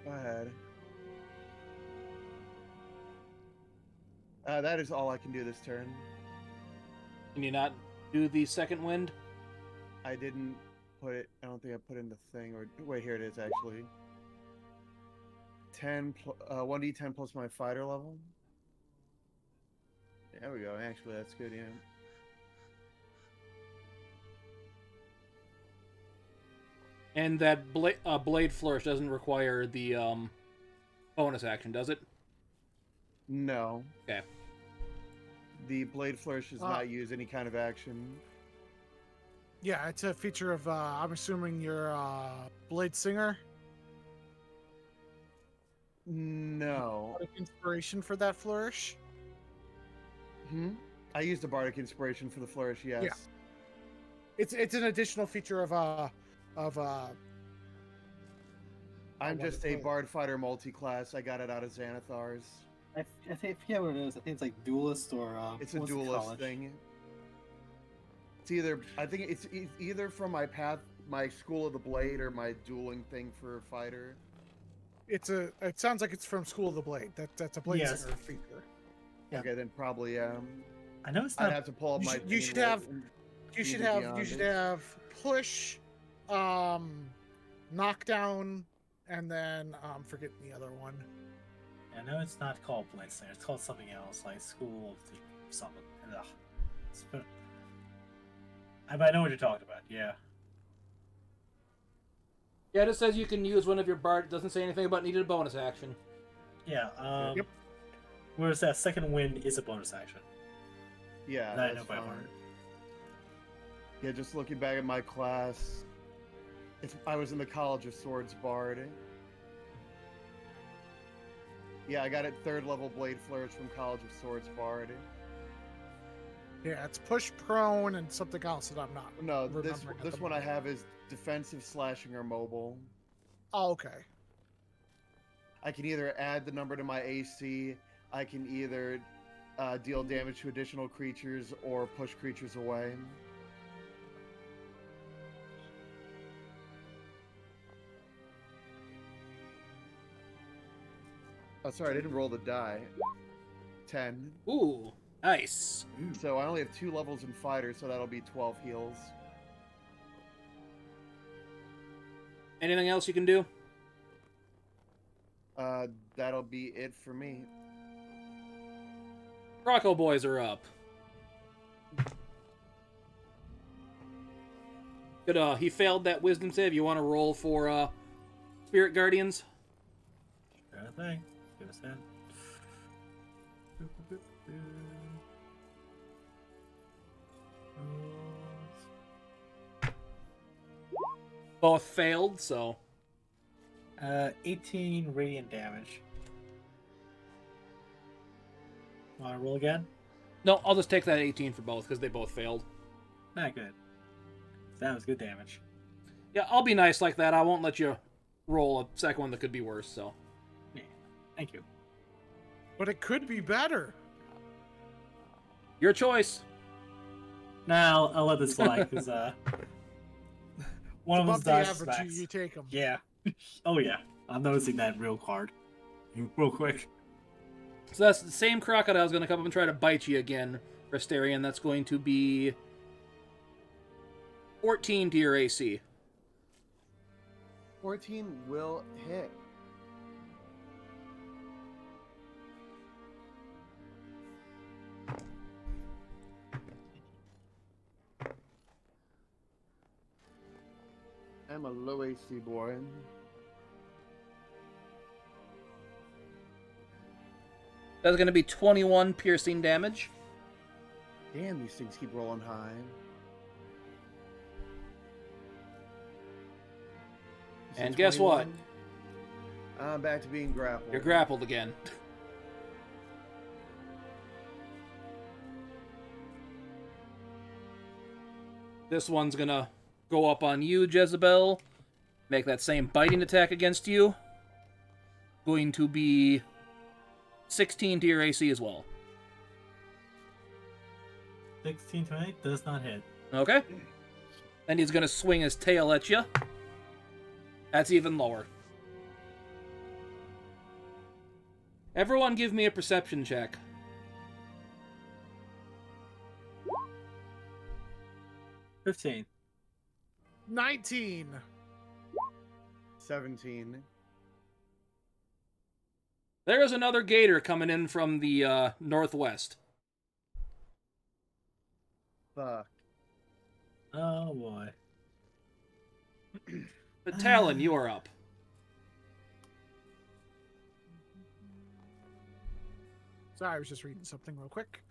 Go ahead. That is all I can do this turn. Can you not do the second wind? I didn't put it. I don't think I put in the thing. Or wait, here it is actually. 1d10 plus my fighter level. There we go. Actually, that's good. Yeah. And that blade flourish doesn't require the bonus action, does it? No. Okay. The blade flourish does not use any kind of action. Yeah, it's a feature of, I'm assuming you're Blade Singer. No. Bardic inspiration for that flourish. I used a bardic inspiration for the flourish. Yes. Yeah. It's an additional feature of I'm just a bard fighter multi-class. I got it out of Xanathar's. I forget what it is. I think it's like duelist or It's a what's it duelist called? thing. It's either I think it's either from my School of the Blade or my dueling thing for fighter. It sounds like it's from School of the Blade. That's a Blade Yes. Singer feature. Yeah. Okay, then probably I know it's I'd not. have to pull up my. You should have push, knockdown, and then forget the other one. I know it's not called Blade Singer. It's called something else, like School of the something. Ugh. I know what you're talking about. Yeah. Yeah, it just says you can use one of your bard. It doesn't say anything about needed a bonus action. Yeah. Yep. Whereas that second wind is a bonus action. Yeah, That I that's know by fine. heart. Yeah, just looking back at my class, I was in the College of Swords Bard. Yeah, I got it 3rd level Blade Flourish from College of Swords Bard. Yeah, it's push, prone, and something else that I'm not. No, this remembering at the one I moment. have is defensive, slashing, or mobile. Oh, okay. I can either add the number to my AC, I can either deal damage to additional creatures, or push creatures away. Oh, sorry, I didn't roll the die. 10. Ooh, nice. So I only have 2 levels in fighter, so that'll be 12 heals. Anything else you can do? That'll be it for me. Rocco boys are up. Good. He failed that wisdom save. You want to roll for Spirit Guardians? Sure thing. Give us that. Both failed, so 18 radiant damage. Want to roll again? no. I'll just take that 18 for both because they both failed. Not good. That was good damage. Yeah, I'll be nice like that. I won't let you roll a second one that could be worse. So Yeah. Thank you. But it could be better. your choice. Now I'll let this fly because One of Above them's the dodge average, specs. you take them. Yeah. Oh yeah. I'm noticing that real real quick. So that's the same crocodile's going to come up and try to bite you again, Restarian. That's going to be 14 to your AC. 14 will hit. I'm a low AC boy. That's going to be 21 piercing damage. Damn, these things keep rolling high. You said And guess what? 21? I'm back to being grappled. You're grappled again. This one's going to go up on you, Jezebelle. Make that same biting attack against you. Going to be 16 to your AC as well. 16 to 8 does not hit. Okay. And he's going to swing his tail at you. That's even lower. Everyone give me a perception check. 15. 19. 17. There is another gator coming in from the northwest. Fuck. Oh boy. But Talon, you are up. Sorry, I was just reading something real quick.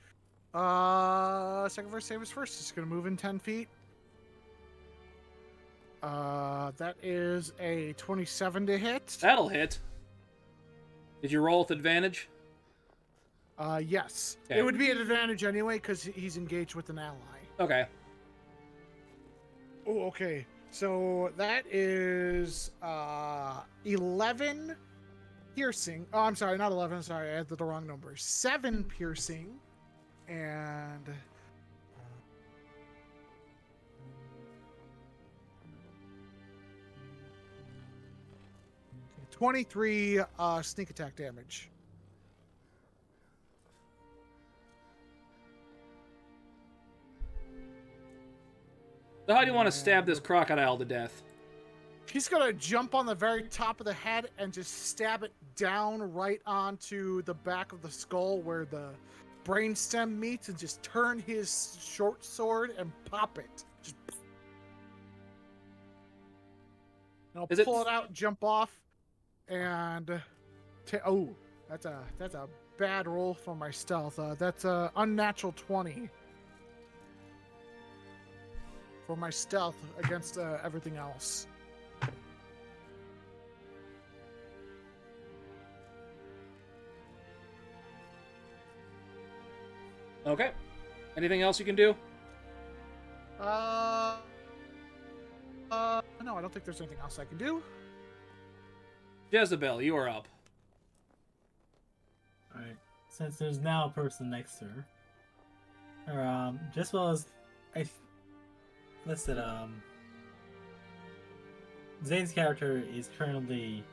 Second verse save is first. It's gonna move in 10 feet. That is a 27 to hit. That'll hit. Did you roll with advantage? Yes. Okay. It would be an advantage anyway because he's engaged with an ally. Okay. Oh, okay. So that is 11 piercing. Oh, I'm sorry, not 11. Sorry, I had the wrong number. 7 piercing and 23 sneak attack damage. So how do you want to stab this crocodile to death? He's gonna jump on the very top of the head and just stab it down right onto the back of the skull where the brainstem meets, and just turn his short sword and pop it. Just... And I'll Is it- pull it out, jump off, and oh, that's a bad roll for my stealth. That's a unnatural 20 for my stealth against everything else. Okay. Anything else you can do? No, I don't think there's anything else I can do. Jezebelle, you are up. Alright. Since there's now a person next to her. Or, just well as I listed, Zane's character is currently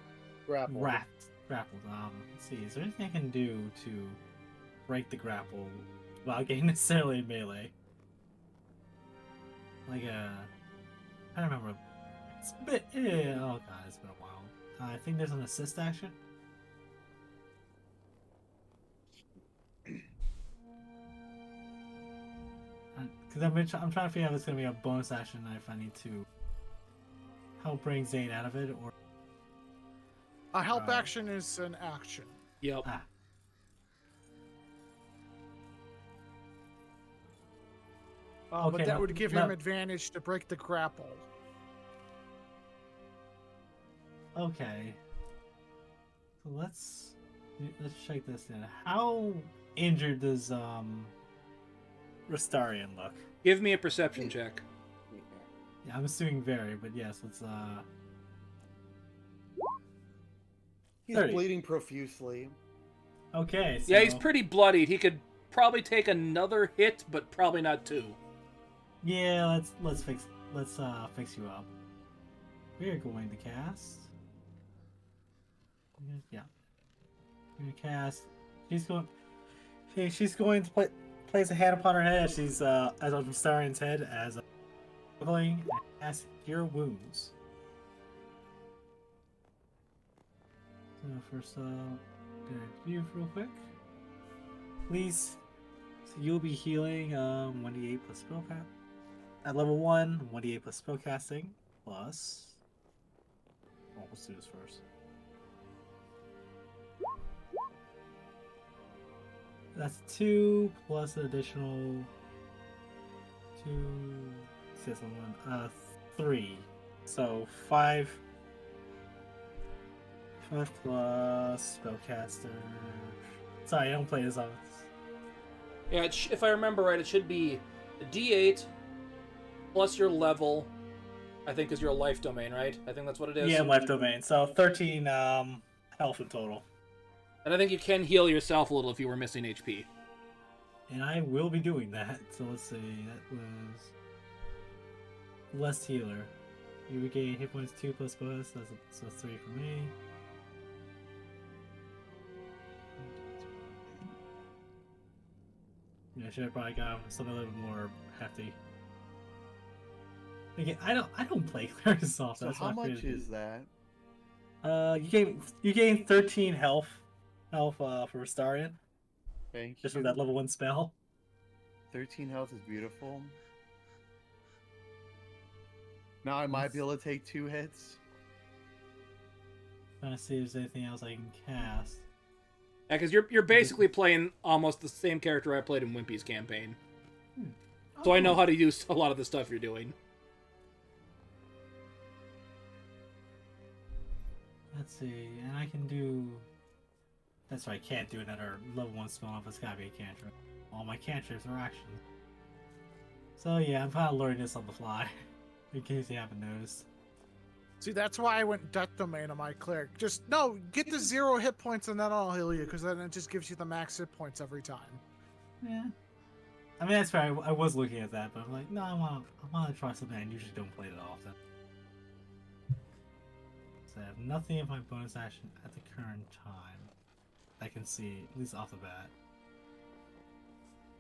Grapple. grappled. Let's see, is there anything I can do to break the grapple without getting necessarily melee? Like I don't remember. It's a bit. Oh god, it's been a while. I think there's an assist action. Because I'm trying to figure out if it's gonna be a bonus action if I need to help bring Zane out of it, or A help action is an action. Yep. Okay, But that no, would give no. him advantage to break the grapple. Okay. So let's check this in. How injured does Restarian look? Give me a perception check. Yeah, I'm assuming very, but yes, let's He's 30. bleeding profusely. Okay. So, Yeah, he's pretty bloodied. He could probably take another hit, but probably not two. Yeah, let's fix you up. we are going to cast. Yeah. We're going to cast. She's going. She's going to place a hand upon her head. She's as on Starian's head as a and cast Cure Wounds. So first, gonna do real quick. Please, so you'll be healing 1d8 plus spellcast. At level 1, 1d8 plus spellcasting plus. Oh, let's do this first. That's 2 plus an additional 2. Says one. 3. So 5. 5 plus spellcaster. Sorry, I don't play this on. Yeah, if I remember right, it should be a D8 plus your level. I think is your life domain, right? I think that's what it is. Yeah, life domain. So 13 health in total. And I think you can heal yourself a little if you were missing HP. And I will be doing that. So let's see, that was less healer. You regain hit points 2 plus bonus. So 3 for me. Yeah, I should have probably got something a little bit more hefty. Again, I don't play clerics soft. So how much is that? You gain 13 health for Restarian. Thank Just you. with that level 1 spell. 13 health is beautiful. Now I might be able to take 2 hits. Trying to see if there's anything else I can cast. Yeah, because you're basically playing almost the same character I played in Wimpy's campaign. So I know how to use a lot of the stuff you're doing. Let's see, and I can do. That's right, I can't do another level 1 spell if it's gotta be a cantrip. All my cantrips are actions. So yeah, I'm kind of learning this on the fly, in case you haven't noticed. See, that's why I went Death Domain on my cleric. Just, no, get to 0 hit points and then I'll heal you, because then it just gives you the max hit points every time. Yeah. I mean, that's fair, I was looking at that, but I'm like, no, I want to try something I usually don't play that often. So I have nothing of my bonus action at the current time. I can see, at least off the bat.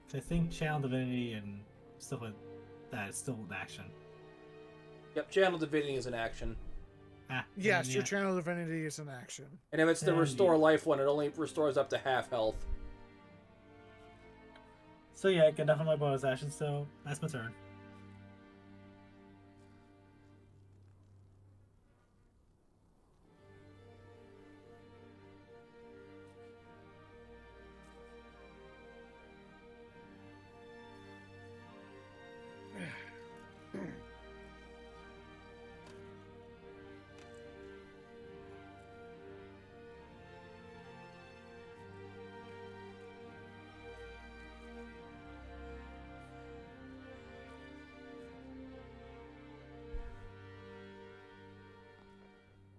So I think Channel Divinity and stuff like that is still an action. Yep, Channel Divinity is an action. Yes, your Channel Divinity is an action. And if it's the Restore Life one, it only restores up to half health. So yeah, I got enough of my bonus action, so that's my turn.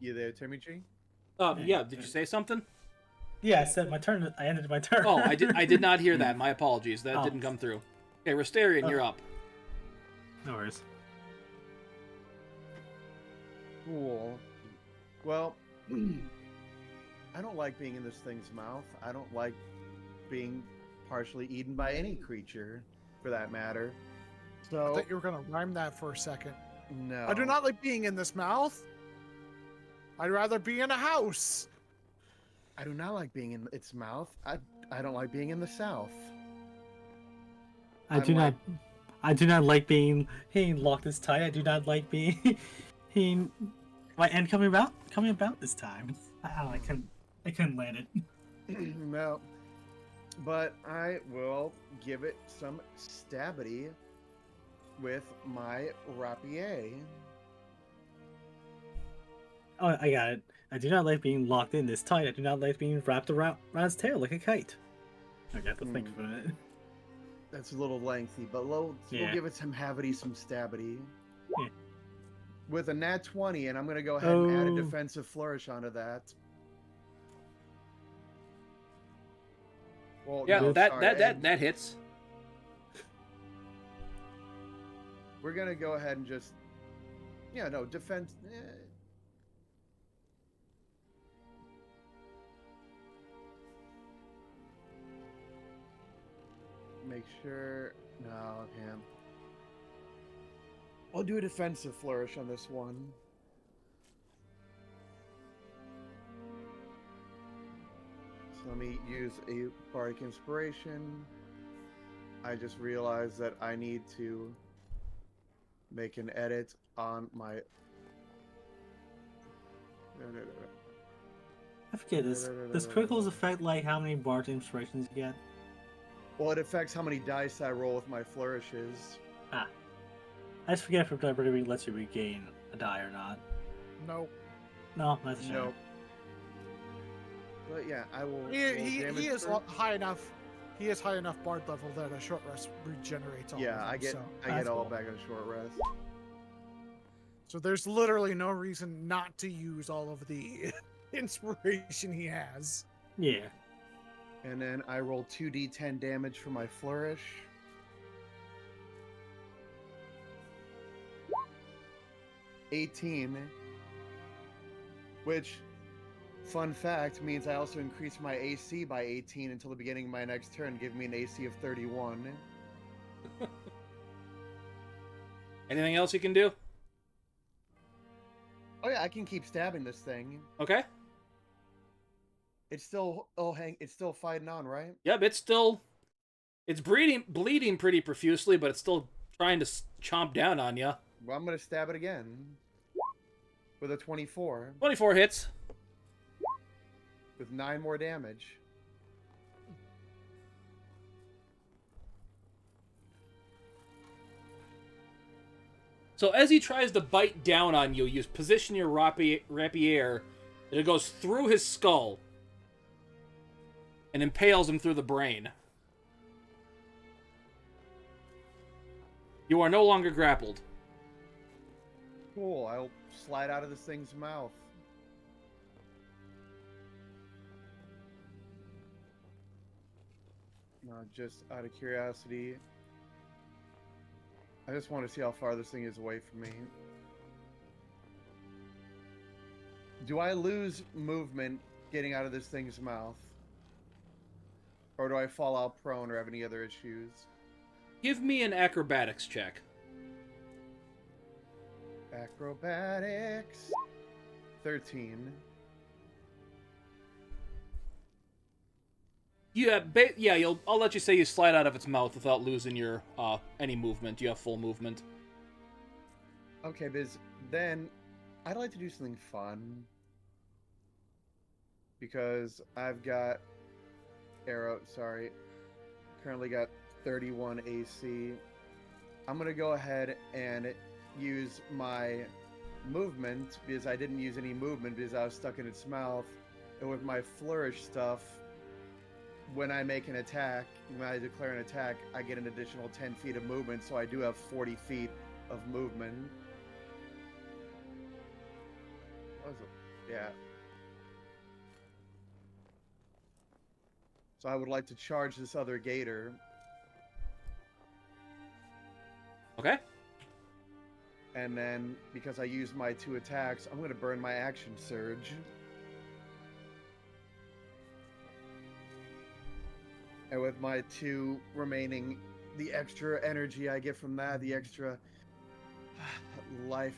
You there, Timmy G? Yeah, did you say something? Yeah, I said my turn. I ended my turn. Oh, I did not hear that. My apologies. That didn't come through. Okay, Restarian, you're up. No worries. Cool. Well, I don't like being in this thing's mouth. I don't like being partially eaten by any creature, for that matter. I So, thought you were going to rhyme that for a second. no. I do not like being in this mouth. I'd rather be in a house. I do not like being in its mouth. I don't like being in the south. I do not like being locked this tight. I do not like being my end coming about this time. I couldn't land it. No. But I will give it some stabbity with my rapier. Oh, I got it. I do not like being locked in this tight. I do not like being wrapped around its tail like a kite. I got to think for a minute. That's a little lengthy, but we'll give it some havity, some stabbity. Yeah. With a nat 20, and I'm going to go ahead and add a defensive flourish onto that. Well, Yeah, no, sorry, that hits. We're going to go ahead and just... Yeah, no, defense... make sure. No, I can't. I'll do a defensive flourish on this one. So let me use a bardic inspiration. I just realized that I need to make an edit on my. I forget this. Does criticals affect like how many bardic inspirations you get? Well, it affects how many dice I roll with my flourishes. Ah, I just forget if it ever lets you regain a die or not. No. No, that's a shame. Nope. But yeah, I will. He damage is first. high enough. He is high enough bard level that a short rest regenerates all Yeah, of them, I get so. That's all cool. back on a short rest. So there's literally no reason not to use all of the inspiration he has. Yeah. And then I roll 2d10 damage for my flourish. $18, which, fun fact, means I also increase my AC by 18 until the beginning of my next turn, giving me an AC of 31. Anything else you can do? Oh yeah, I can keep stabbing this thing. Okay. It's still it's still fighting on, right? Yep, it's bleeding pretty profusely, but it's still trying to chomp down on you. Well, I'm gonna stab it again with a 24 24 hits. with 9 more damage. So as he tries to bite down on you, you position your rapier, and it goes through his skull and impales him through the brain. You are no longer grappled. Cool. I'll slide out of this thing's mouth. Just out of curiosity, I just want to see how far this thing is away from me. Do I lose movement getting out of this thing's mouth? Or do I fall out prone or have any other issues? Give me an acrobatics check. Acrobatics. 13. Yeah, I'll let you say you slide out of its mouth without losing your any movement. You have full movement. Okay, Biz. Then I'd like to do something fun. Because I've got currently got 31 AC. I'm gonna go ahead and use my movement because I didn't use any movement because I was stuck in its mouth. And with my flourish stuff, when I make an attack, when I declare an attack, I get an additional 10 feet of movement, so I do have 40 feet of movement. What was it? Yeah. So I would like to charge this other gator. Okay. And then, because I used my 2 attacks, I'm going to burn my action surge. And with my 2 remaining, the extra energy I get from that, the extra life,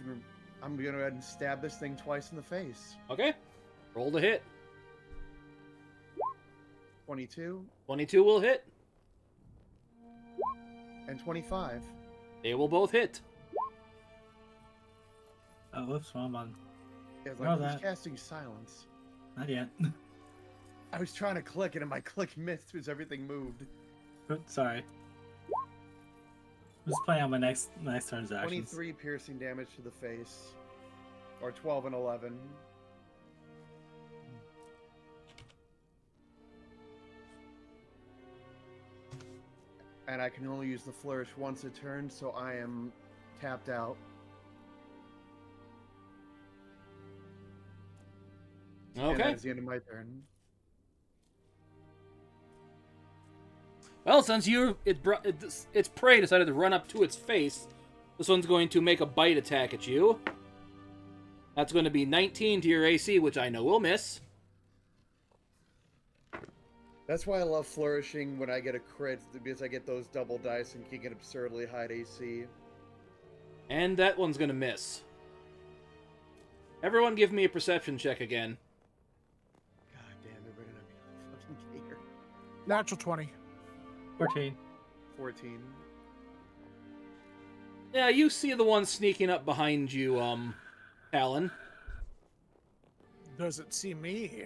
I'm going to go ahead and stab this thing twice in the face. Okay. Roll the hit. 22 22 will hit. and 25. They will both hit. Oh, whoops, wrong button. Yeah, it's Know like, who's that. casting silence? Not yet. I was trying to click it and my click missed because everything moved. Oops, sorry. I'm just playing on my next turn's actions. 23 piercing damage to the face. Or 12 and 11. And I can only use the flourish once a turn, so I am tapped out. And Okay. that is the end of my turn. Well, since its prey decided to run up to its face, this one's going to make a bite attack at you. That's going to be 19 to your AC, which I know will miss. That's why I love flourishing when I get a crit, because I get those double dice and can get absurdly high AC. And that one's gonna miss. Everyone give me a perception check again. God damn it, we're gonna be fucking care. Natural 20. 14. 14. Yeah, you see the one sneaking up behind you, Talon. Does it see me?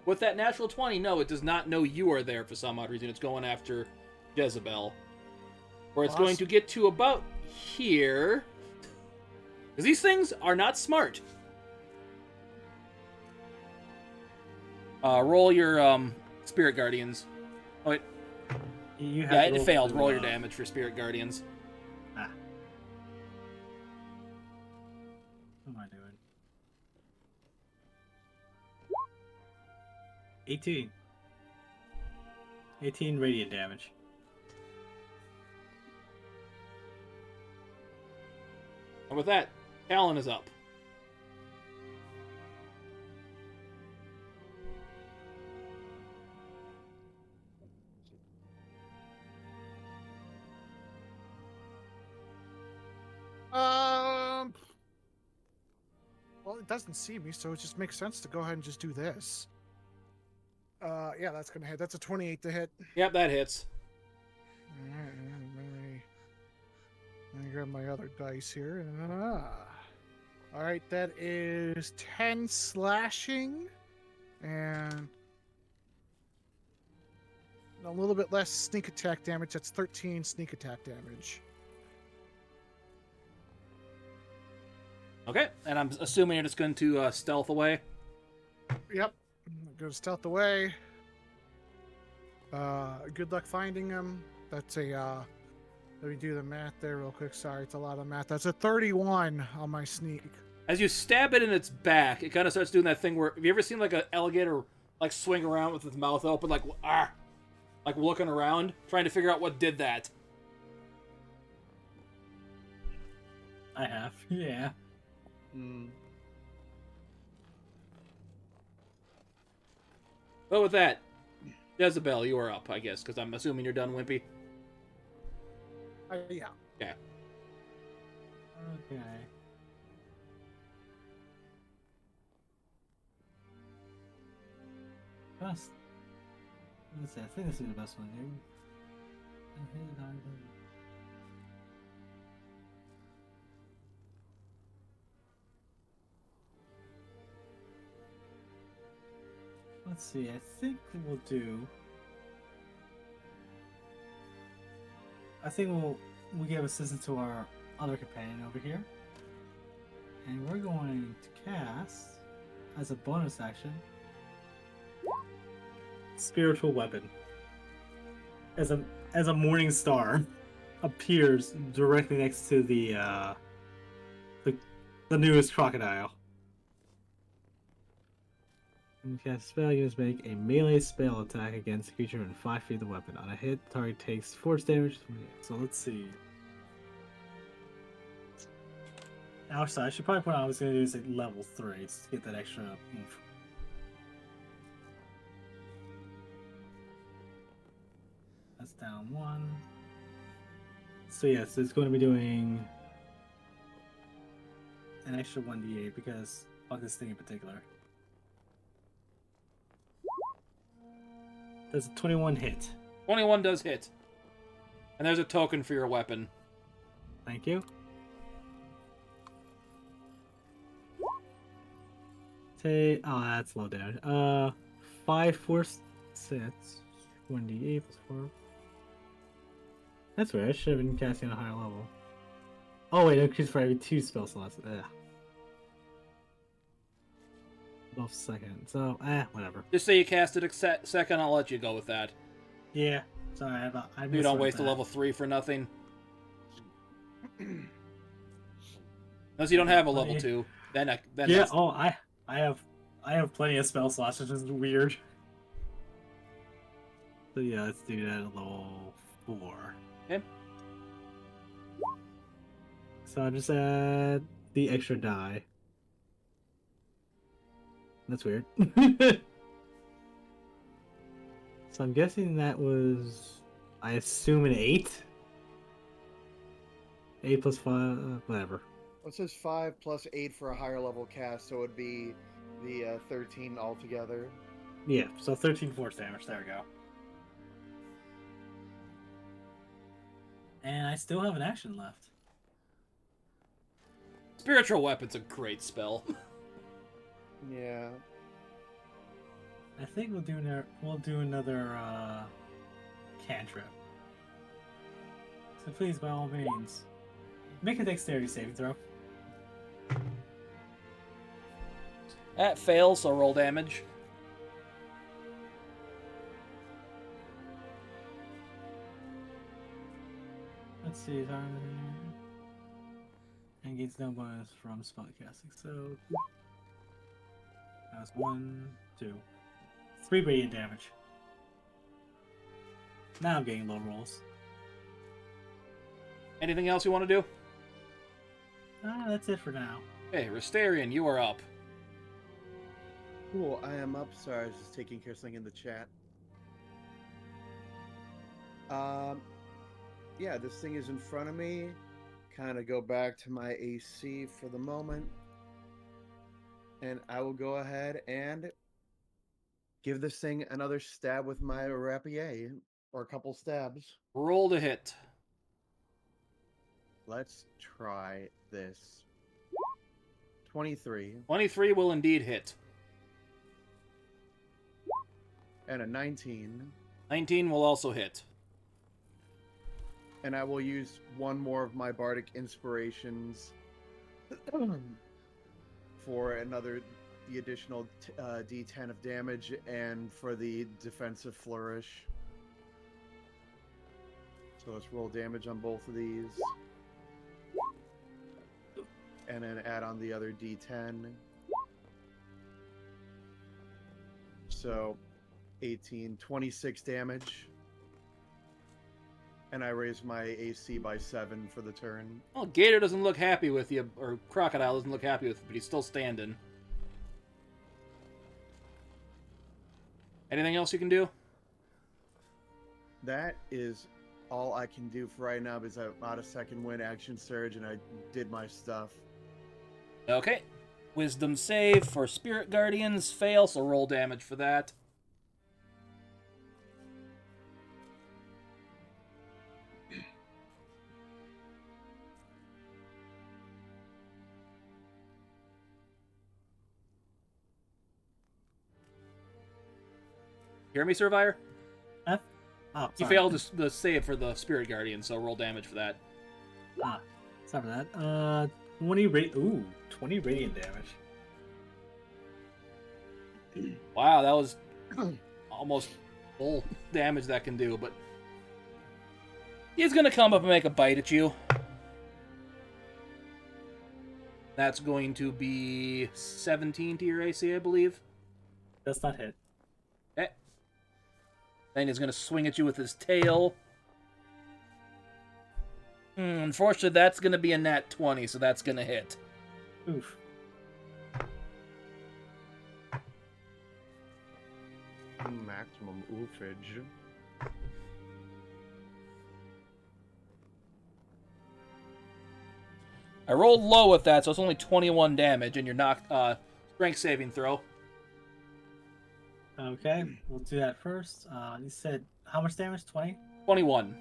With that natural 20, no, it does not know you are there for some odd reason. It's going after Jezebelle. Where it's going to get to about here. Because these things are not smart. Roll your, Spirit Guardians. Oh, wait. You have Yeah, to it failed. to, Roll your damage for Spirit Guardians. Ah. What am I doing? 18. 18 radiant damage. And with that, Talon is up. Well, it doesn't see me, so it just makes sense to go ahead and just do this. Yeah, that's gonna hit. That's a 28 to hit. Yep, that hits. Alright, let me grab my other dice here. Alright, that is 10 slashing and a little bit less sneak attack damage. That's 13 sneak attack damage. Okay, and I'm assuming you're just going to stealth away. Yep. Go to stealth away. Good luck finding him. That's a let me do the math there real quick. Sorry, it's a lot of math. That's a 31 on my sneak. As you stab it in its back, it kind of starts doing that thing where, have you ever seen like an alligator like swing around with its mouth open, like looking around, trying to figure out what did that? I have. Yeah. But with that, Jezebelle, you are up, I guess, because I'm assuming you're done, Wimpy. Yeah. Okay. Okay. Best. Let's see. I think this is the best one here. Let's see. I think we'll do. I think we'll give assistance to our other companion over here, and we're going to cast as a bonus action spiritual weapon. As a morning star appears directly next to the newest crocodile. When you cast a spell, you must make a melee spell attack against a creature within 5 feet of the weapon. On a hit, the target takes force damage. So let's see. Actually, I should probably point out I was going to do this at level 3 to get that extra oomph. That's down 1. So yes, it's going to be doing an extra 1d8 because fuck this thing in particular. There's a 21 hit. 21 does hit. And there's a token for your weapon. Thank you. Say, oh, that's low damage. 5 force 6. 1d8 plus 4. That's weird. I should have been casting at a higher level. Oh wait, increase for every 2 spell slots. Ugh. Both second. So, whatever. Just say you cast it a second, I'll let you go with that. Yeah. Sorry, I You don't waste a level 3 for nothing. Unless you don't have a level 2. Then yeah. that's... Oh, I have plenty of spell slots, which is weird. So yeah, let's do that at level 4. Okay. So I just add the extra die. That's weird. So I'm guessing that was, I assume, an 8? 8 plus 5, whatever. Well, it says 5 plus 8 for a higher level cast, so it'd be the 13 altogether. Yeah, so 13 force damage. There we go. And I still have an action left. Spiritual Weapon's a great spell. Yeah. I think we'll do another cantrip. So please, by all means, make a dexterity saving throw. That fails, so roll damage. Let's see. And gets no bonus from spellcasting. So that's 1, 2, 3 radiant damage. Now I'm getting low rolls. Anything else you want to do? That's it for now. Hey, Restarian, you are up. Cool, I am up. Sorry, I was just taking care of something in the chat. Yeah, this thing is in front of me. Kind of go back to my AC for the moment. And I will go ahead and give this thing another stab with my rapier. Or a couple stabs. Roll to hit. Let's try this. 23. 23 will indeed hit. And a 19. 19 will also hit. And I will use one more of my bardic inspirations for the additional d10 of damage and for the defensive flourish. So let's roll damage on both of these. And then add on the other d10. So 18, 26 damage. And I raise my AC by 7 for the turn. Well, Gator doesn't look happy with you, or Crocodile doesn't look happy with you, but he's still standing. Anything else you can do? That is all I can do for right now because I'm out of second wind action surge and I did my stuff. Okay. Wisdom save for Spirit Guardians. Fail, so roll damage for that. Hear me, Survivor? Huh? Oh, You sorry. failed the save for the Spirit Guardian, so roll damage for that. Sorry for that. 20 radiant damage. Wow, that was almost full damage that can do, but he's gonna come up and make a bite at you. That's going to be 17 to your AC, I believe. Does not hit. Okay. Then he's gonna swing at you with his tail. Unfortunately, that's gonna be a nat 20, so that's gonna hit. Oof. Maximum oofage. I rolled low with that, so it's only 21 damage, and you're knocked. Strength saving throw. Okay, we'll do that first. You said how much damage? 20? 21.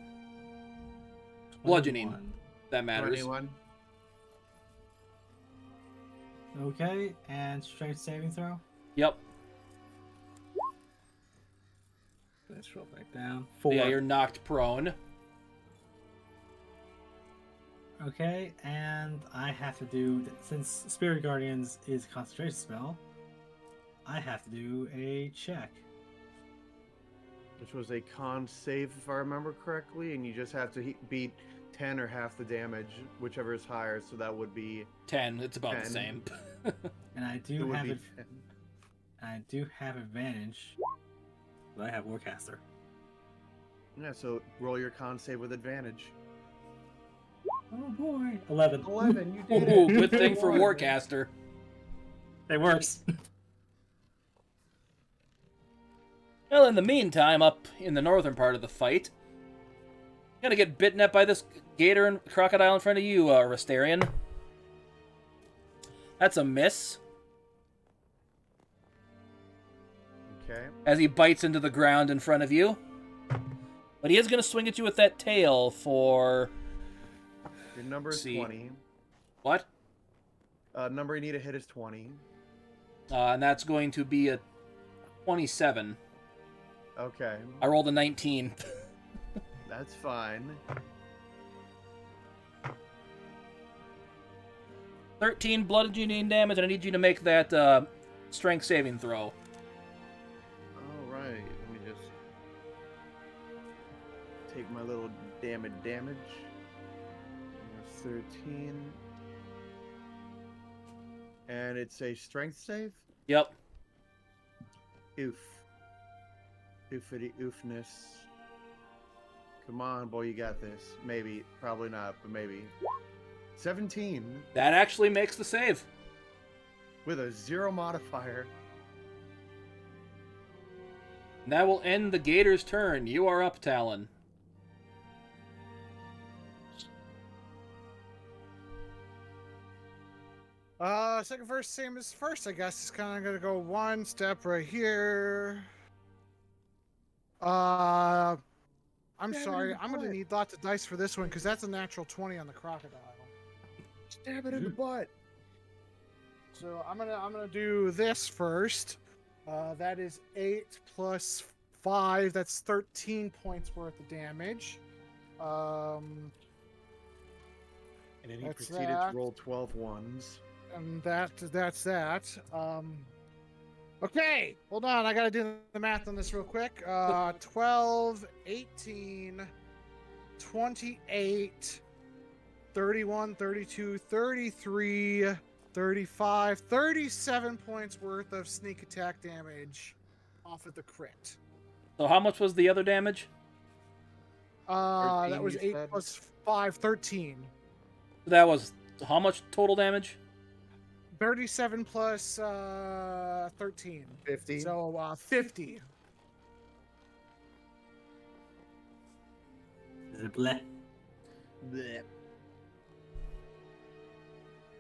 Bludgeoning. 21. That matters. 21. Okay, and strength saving throw. Yep. Let's roll back down. 4. Yeah, you're knocked prone. Okay, and I have to do, since Spirit Guardians is a concentration spell, I have to do a check. Which was a con save, if I remember correctly, and you just have to beat 10 or half the damage, whichever is higher, so that would be 10. It's about 10. the same. And I it do would have be it. 10. I do have advantage. But I have Warcaster. Yeah, so roll your con save with advantage. Oh boy, 11. 11, you did Ooh, it. good thing for You won. Warcaster. It works. Well, in the meantime, up in the northern part of the fight, gonna get bitten at by this gator and crocodile in front of you, Restarian. That's a miss. Okay. As he bites into the ground in front of you. But he is gonna swing at you with that tail for... Your number is see. 20. What? Number you need to hit is 20. And that's going to be a 27. Okay. I rolled a 19. That's fine. 13 bludgeoning damage, and I need you to make that strength saving throw. All right. Let me just take my little damage. 13. And it's a strength save? Yep. Oof. Oofity oofness. Come on, boy, you got this. Maybe. Probably not, but maybe. 17. That actually makes the save. With a 0 modifier. And that will end the gator's turn. You are up, Talon. Second verse, same as first, I guess. It's kind of gonna go one step right here. I'm sorry. I'm gonna need lots of dice for this one because that's a natural 20 on the crocodile. Stab it in the butt. So I'm gonna do this first. That is 8 plus 5. That's 13 points worth of damage. And then he That's proceeded that. to roll 12 ones. And that's that. Okay, hold on. I gotta do the math on this real quick. 12, 18, 28, 31, 32, 33, 35, 37 points worth of sneak attack damage off of the crit. So how much was the other damage? 13, That was you 8 said? plus 5, 13. That was how much total damage? 37 plus 13. 50. So 50. Jezebelle. Blech.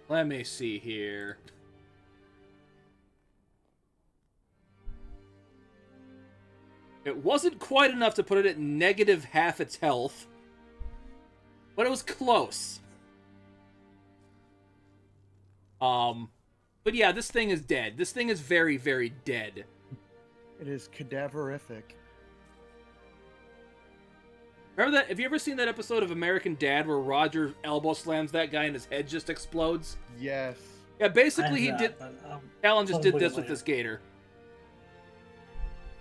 Let me see here. It wasn't quite enough to put it at negative half its health, but it was close. But yeah, this thing is dead. This thing is very, very dead. It is cadaverific. Remember that? Have you ever seen that episode of American Dad where Roger elbow slams that guy and his head just explodes? Yes. Yeah, basically he did. Alan just did this with this gator.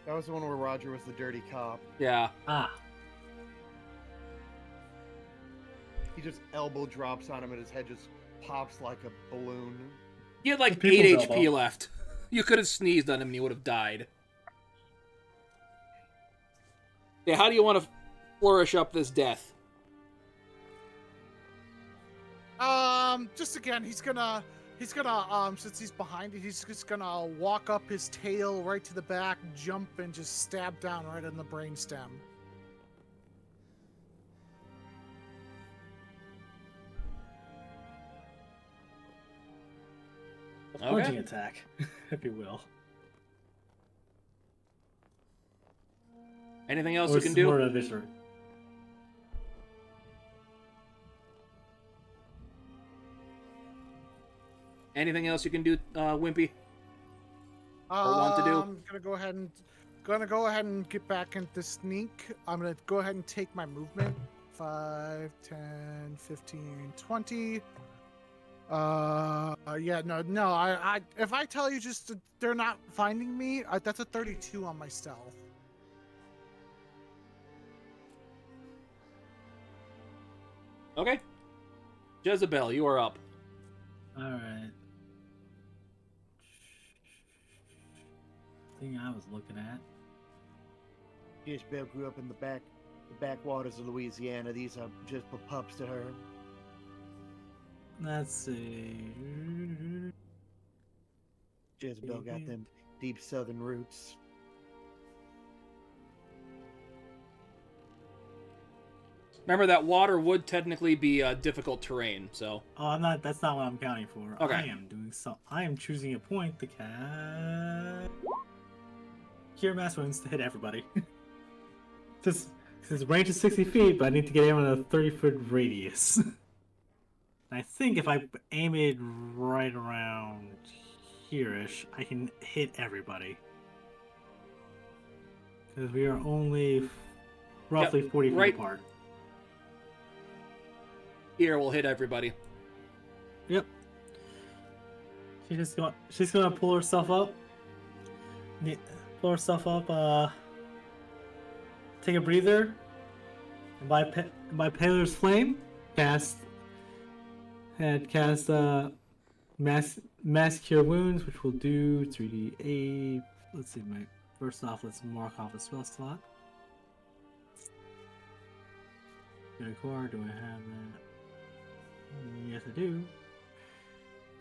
That was the one where Roger was the dirty cop. Yeah. Ah. He just elbow drops on him and his head just pops like a balloon. He had like The 8 people's HP elbow. left. You could have sneezed on him and he would have died. Yeah, how do you want to flourish up this death? Just again, he's gonna since he's behind it, he's just gonna walk up his tail right to the back, jump, and just stab down right on the brainstem. A punching attack, if you will. Anything else Or you can do? More eviscerate. Anything else you can do, Wimpy? Or want to do? I'm gonna go ahead and get back into sneak. I'm gonna go ahead and take my movement. 5, 10, 15, 20. Yeah, no. I if I tell you just they're not finding me, that's a 32 on my stealth. Okay. Jezebelle, you are up. Alright. Thing I was looking at. Jezebelle grew up in the backwaters of Louisiana. These are just pups to her. Let's see. Jezebelle got them deep southern roots. Remember that water would technically be difficult terrain, so... Oh, I'm not. That's not what I'm counting for. Okay. I am doing so. I am choosing a point to cast Cure Mass Wounds to hit everybody. Just because range is 60 feet, but I need to get everyone in a 30-foot radius. And I think if I aim it right around here-ish, I can hit everybody. Because we are only roughly 40 feet right. apart. Here will hit everybody. Yep. She's gonna pull herself up. Pull herself up. Take a breather. And by Paler's Flame, cast mass cure wounds, which will do 3d8. Let's see. First off, let's mark off a spell slot. Good core. Do I have that? Yes, I do.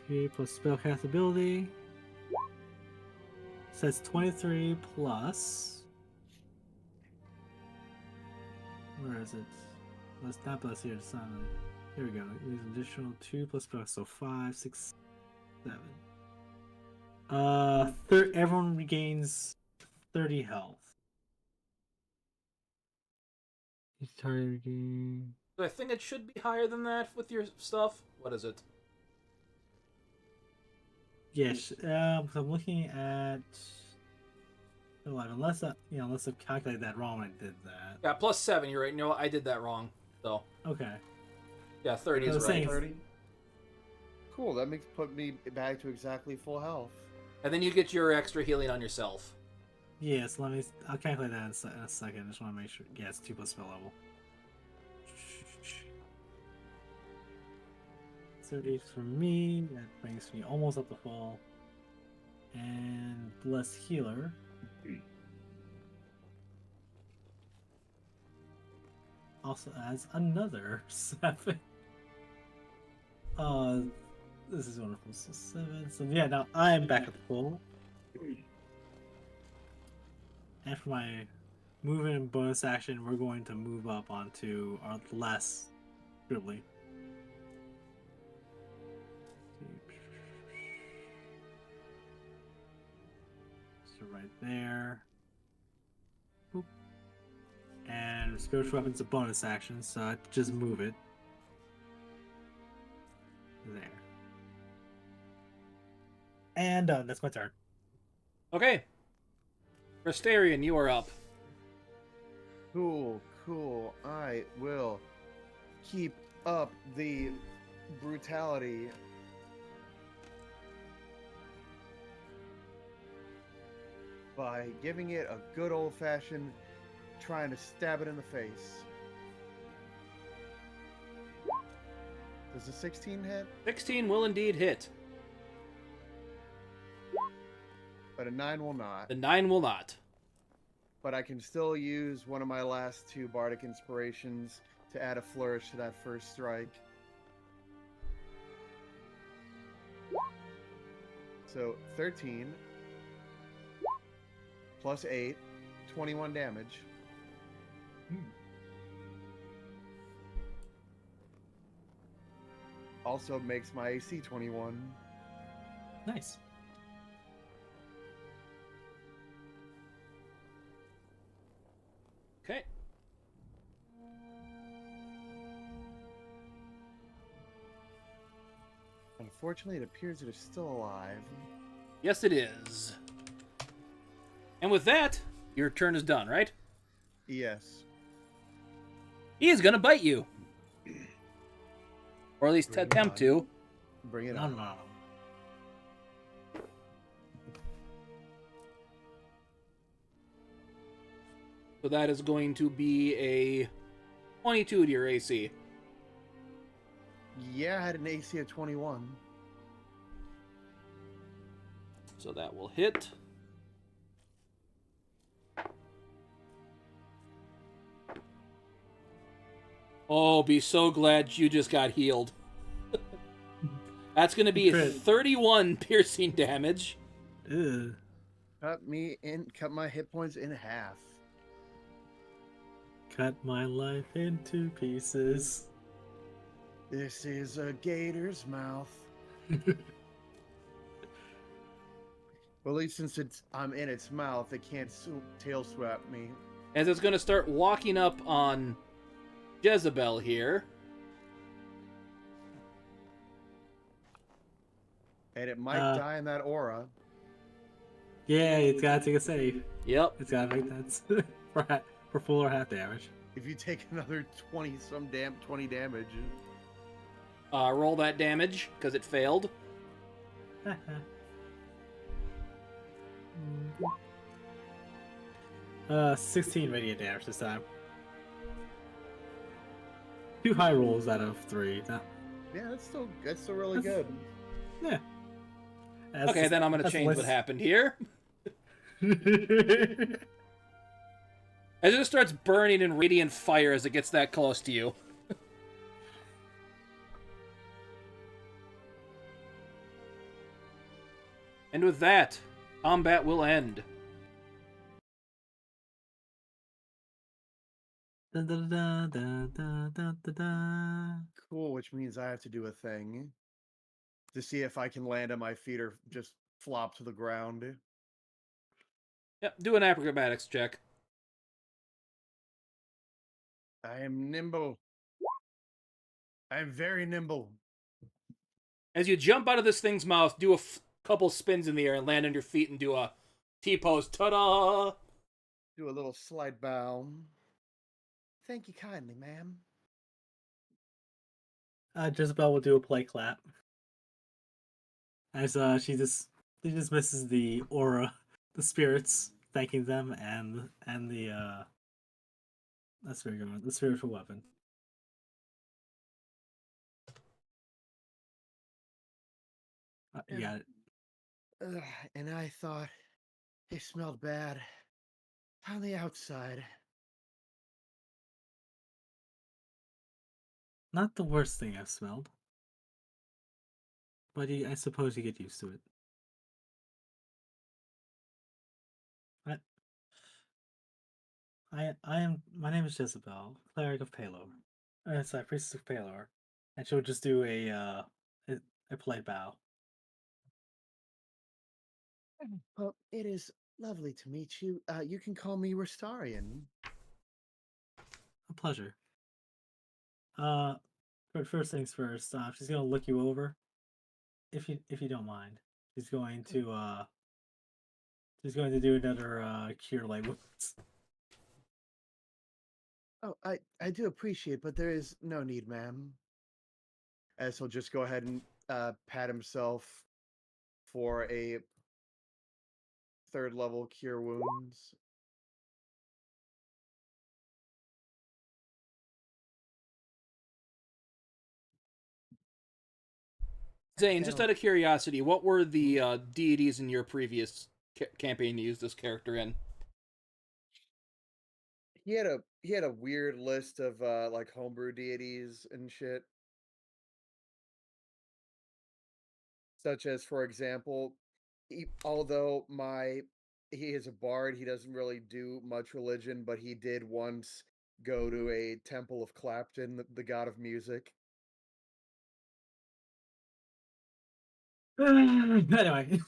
3 plus spellcast ability. So that's 23 plus. Where is it? Let's not bless here. It's not. Here we go. Use additional 2 plus spell. So 5, 6, 7. Everyone regains 30 health. Each target regain. I think it should be higher than that with your stuff. What is it? Yes, I'm looking at 11. Unless I've calculated that wrong when I did that. Yeah, plus 7. You're right. No, I did that wrong. So Okay. yeah, 30 is right. saying- 30. Cool. That put me back to exactly full health. And then you get your extra healing on yourself. Yes, I'll calculate that in a second. I just want to make sure. Yeah, it's 2 plus spell level. 30 for me. That brings me almost up to full. And Blessed Healer. Also adds another 7. This is wonderful. So 7. So yeah, now I am back at the full. And for my movement and bonus action, we're going to move up onto our last dribbly. So right there. Boop. And spiritual weapon's a bonus action, so I just move it. There. And that's my turn. Okay. Restarian, you are up. Cool. I will keep up the brutality. By giving it a good old-fashioned trying to stab it in the face. Does a 16 hit? 16 will indeed hit. But a 9 will not. The 9 will not. But I can still use one of my last 2 Bardic Inspirations to add a flourish to that first strike. So 13 plus 8, 21 damage. Also makes my AC 21. Nice. Okay. Unfortunately, it appears it is still alive. Yes, it is. And with that, your turn is done, right? Yes. He is going to bite you. Or at least Bring it attempt on. to. Bring it No, on. no. So that is going to be a 22 to your AC. Yeah, I had an AC of 21. So that will hit. Oh, be so glad you just got healed. That's going to be Crit. 31 piercing damage. Ew. Cut my hit points in half. Cut my life into pieces. This is a gator's mouth. Well, at least since I'm in its mouth, it can't tail swap me. As it's going to start walking up on Jezebelle here. And it might die in that aura. Yeah, it's gotta take a save. Yep. It's gotta make that for full or half damage. If you take another 20 damage. Roll that damage, because it failed. 16 radiant damage this time. 2 high rolls out of 3. Yeah, that's still really good. Yeah. Okay, then I'm going to change what happened here. As it starts burning in radiant fire as it gets that close to you. And with that, combat will end. Cool, which means I have to do a thing to see if I can land on my feet or just flop to the ground. Yep, do an acrobatics check. I am nimble. I am very nimble. As you jump out of this thing's mouth, do a couple spins in the air and land on your feet and do a T-pose. Ta-da! Do a little slight bow. Thank you kindly, ma'am. Jezebelle will do a play clap. As she just misses the aura, the spirits thanking them, and the that's very good. The spiritual weapon. You got it. And I thought it smelled bad on the outside. Not the worst thing I've smelled, but I suppose you get used to it. My name is Jezebelle, cleric of Palor. Sorry, priestess of Palor, and she'll just do a polite bow. Well, it is lovely to meet you. You can call me Restarian. A pleasure. But first things first, she's gonna look you over, if you don't mind. She's going to do another cure light wounds. Oh, I do appreciate, but there is no need, ma'am. As he'll just go ahead and pat himself for a 3rd level cure wounds. Zane, just out of curiosity, what were the deities in your previous campaign you used this character in? He had a weird list of like homebrew deities and shit. Such as, for example, although he is a bard, he doesn't really do much religion, but he did once go to a temple of Clapton, the god of music. Anyway,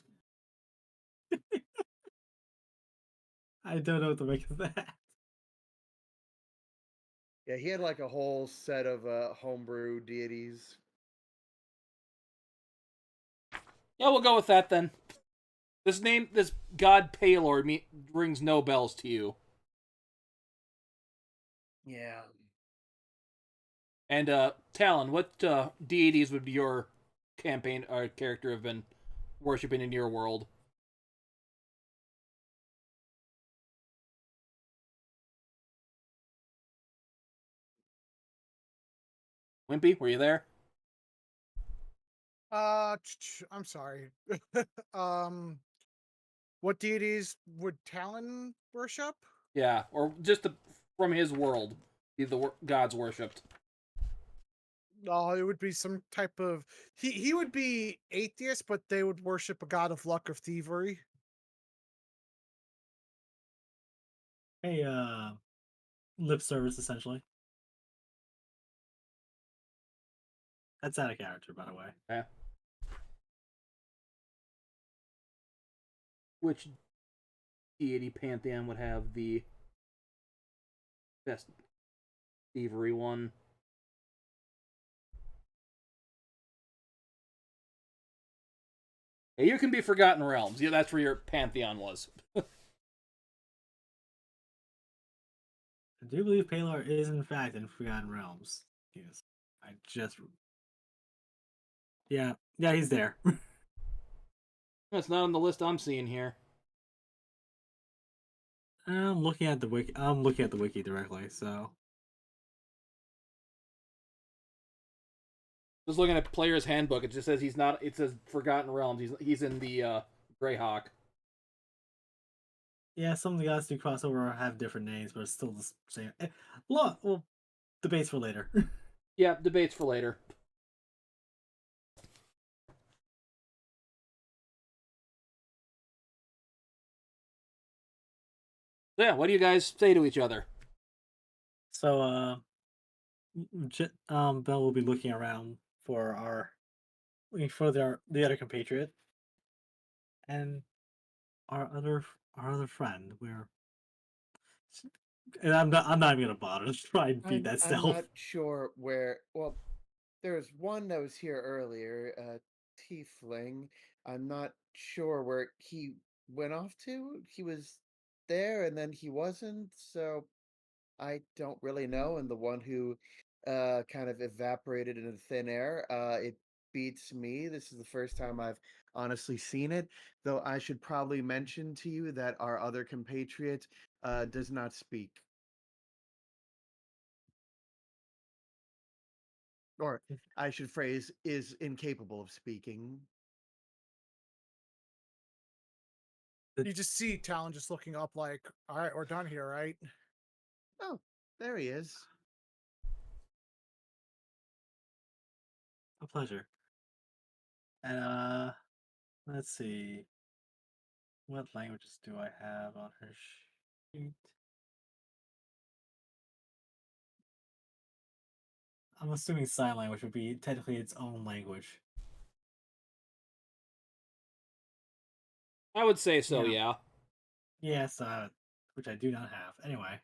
I don't know what to make of that. Yeah, he had like a whole set of homebrew deities. Yeah, we'll go with that then. This god Palor rings no bells to you. Yeah. And Talon, what deities would your campaign or character have been worshipping in your world? Wimpy, were you there? I'm sorry. What deities would Talon worship? Yeah, or just from his world, the gods worshipped. Oh, it would be some type of he would be atheist, but they would worship a god of luck or thievery. Hey, lip service essentially. That's out of character, by the way. Yeah. Which deity pantheon would have the best thievery one? Yeah, you can be Forgotten Realms. Yeah, that's where your pantheon was. I do believe Palar is in fact in Forgotten Realms. Yes. I just Yeah, he's there. That's not on the list I'm seeing here. I'm looking at the wiki directly, so Just looking at Player's Handbook, it just says he's not. It says Forgotten Realms. He's in the Greyhawk. yeah, some of the gods do crossover or have different names, but it's still the same. Look, well, debates for later. Yeah, debates for later. So yeah, what do you guys say to each other? So, Bell will be looking around for the other compatriot, and our other friend. And I'm not even gonna bother to try and beat that I'm stealth. not sure where. Well, there's one that was here earlier, Teifling. I'm not sure where he went off to. He was there and then he wasn't, so I don't really know. And the one who kind of evaporated into thin air, it beats me. This is the first time I've honestly seen it, though I should probably mention to you that our other compatriot does not speak. Or I should phrase, is incapable of speaking. You just see Talon just looking up like, all right, we're done here, right? Oh, there he is. A pleasure. And let's see. What languages do I have on her sheet? I'm assuming sign language would be technically its own language. I would say so. Yeah. Yeah. Yes, which I do not have. Anyway,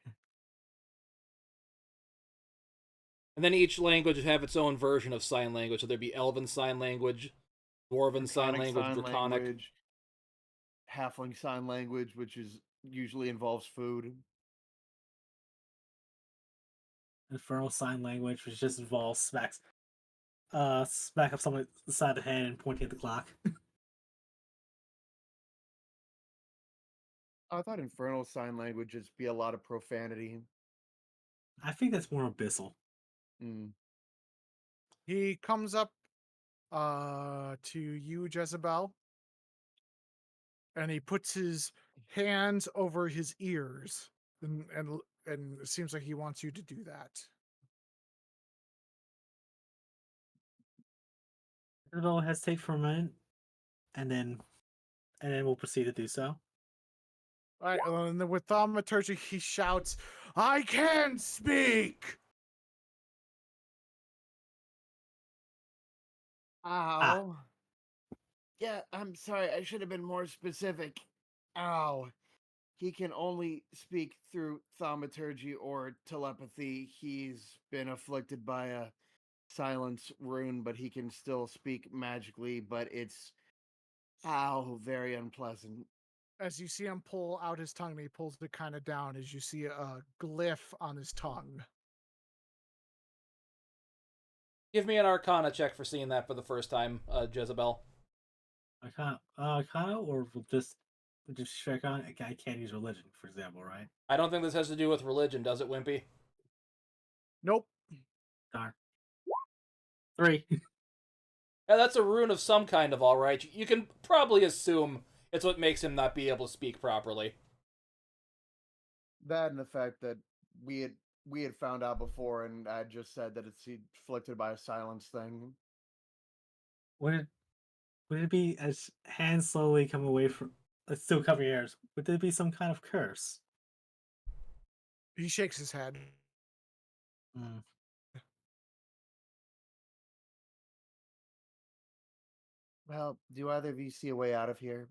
And then each language would have its own version of sign language. So there'd be Elven Sign Language, Dwarven Sign Language, Draconic. Language, Halfling sign language, which is usually involves food. Infernal sign language, which just involves smack up someone beside the head and pointing at the clock. I thought infernal sign language would just be a lot of profanity. I think that's more abyssal. Mm. He comes up to you, Jezebelle, and he puts his hands over his ears, and it seems like he wants you to do that. Isabel hesitate for a minute, and then we'll proceed to do so. All right, and then with thaumaturgy, he shouts, "I can speak!" Ow. Yeah, I'm sorry. I should have been more specific. Ow. He can only speak through thaumaturgy or telepathy. He's been afflicted by a silence rune, but he can still speak magically, but it's, ow, very unpleasant. As you see him pull out his tongue, and he pulls it kind of down as you see a glyph on his tongue. Give me an Arcana check for seeing that for the first time, Jezebel. Arcana, or we'll just check on. I can't use religion, for example, right? I don't think this has to do with religion, does it, Wimpy? Nope. Darn. 3. Yeah, that's a rune of some kind of all right. You can probably assume it's what makes him not be able to speak properly. That and the fact that we had found out before, and I just said that it's afflicted by a silence thing. Would it be as hands slowly come away from, still covering ears? Would there be some kind of curse? He shakes his head. Hmm. Well, do either of you see a way out of here?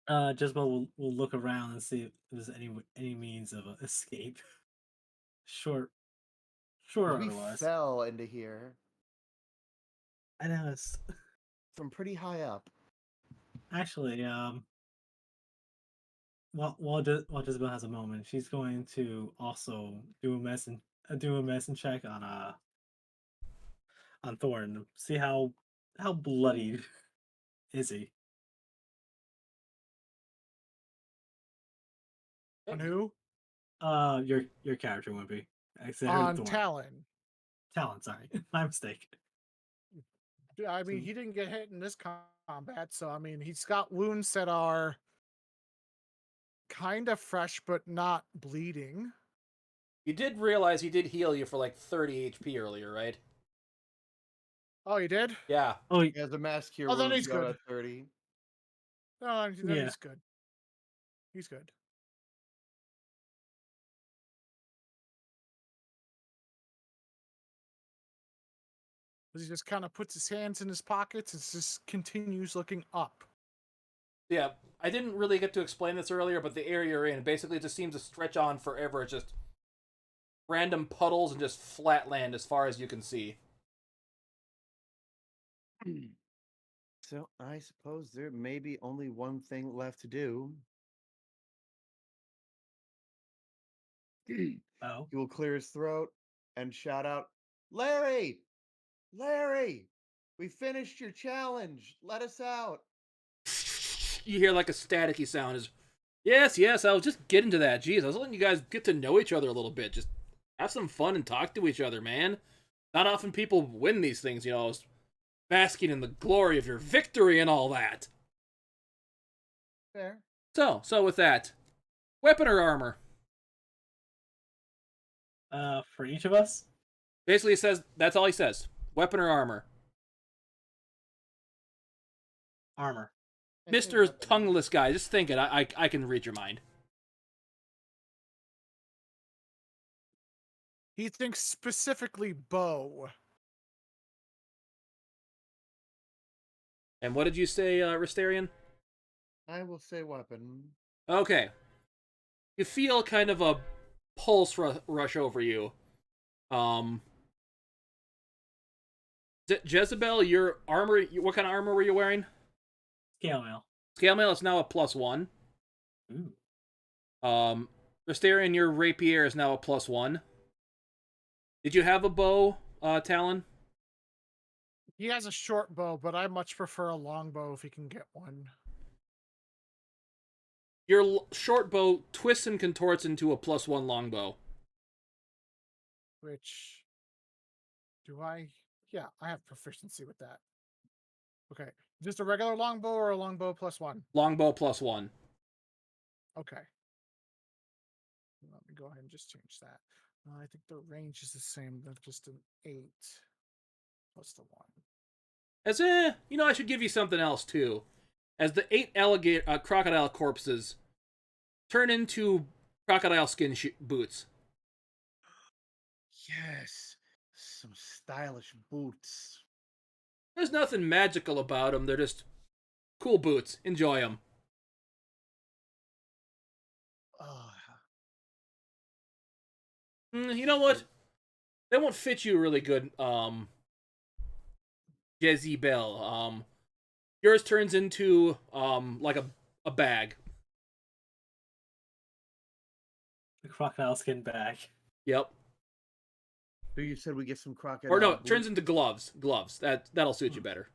Jezebel will look around and see if there's any means of escape. Short, short 'Cause or we otherwise. fell into here I know it's from pretty high up. actually while Jezebel has a moment, she's going to also do a medicine check on Thorn. See how bloodied is he? On who? Your character would be. I said On Thorn. Talon. Talon, sorry, my mistake. I mean, he didn't get hit in this combat, so I mean, he's got wounds that are kind of fresh, but not bleeding. You did realize he did heal you for like 30 HP earlier, right? Oh, he did? Yeah. Oh, He has a mass cure Oh, then wounds he's going good. at 30. No, then Yeah. he's good. He's good. He just kind of puts his hands in his pockets and just continues looking up. Yeah. I didn't really get to explain this earlier, but the area you're in basically just seems to stretch on forever. It's just random puddles and just flat land as far as you can see. So I suppose there may be only one thing left to do. He oh, will clear his throat and shout out, Larry! Larry! We finished your challenge. Let us out. You hear like a staticky sound. Is yes, I was just getting to that. Jeez, I was letting you guys get to know each other a little bit. Just have some fun and talk to each other, man. Not often people win these things, you know, basking in the glory of your victory and all that. Fair. So with that, weapon or armor? for each of us, Basically, it says that's all he says. Weapon or armor. armor. I say Mr. weapon. Tongueless guy, just think it. I can read your mind. He thinks specifically bow. And what did you say, Restarian? I will say weapon. Okay. You feel kind of a pulse rush over you. Jezebelle, your armor, what kind of armor were you wearing? Scale mail. Scale mail is now a +1. Ooh. Restarian, your rapier is now a +1. Did you have a bow, Talon? He has a short bow, but I much prefer a long bow if he can get one. Your short bow twists and contorts into a +1 longbow. Which do I? Yeah, I have proficiency with that. Okay, just a regular longbow or a longbow +1? Longbow +1. Okay. Let me go ahead and just change that. I think the range is the same. That's just an 8 plus the 1. As you know, I should give you something else too. As the 8 crocodile corpses turn into crocodile skin boots. Yes. Some stylish boots. There's nothing magical about them. They're just cool boots. Enjoy them. Oh, You know what? They won't fit you really good, Jezebelle. Yours turns into like a bag. The crocodile skin bag. Yep. so you said we get some crocodile Or no, it boots? turns into gloves. Gloves. That'll suit you better.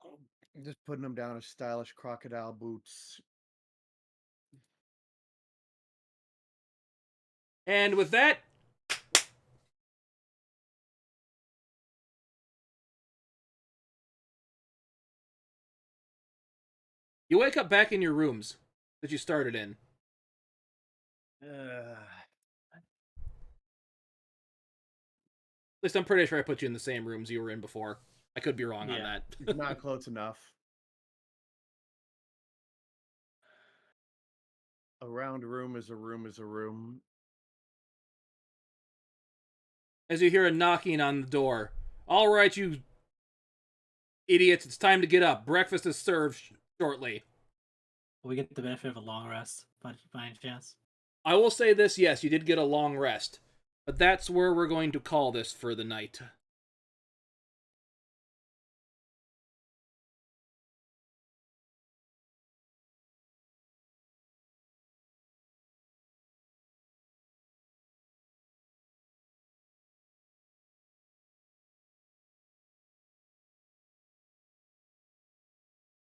I'm just putting them down as stylish crocodile boots. And with that, you wake up back in your rooms that you started in. At least I'm pretty sure I put you in the same rooms you were in before. I could be wrong on Yeah. that. It's not close enough. A round room is a room is a room. As you hear a knocking on the door. All right, you idiots, it's time to get up. Breakfast is served shortly. Will we get the benefit of a long rest by any chance? I will say this, yes, you did get a long rest. But that's where we're going to call this for the night.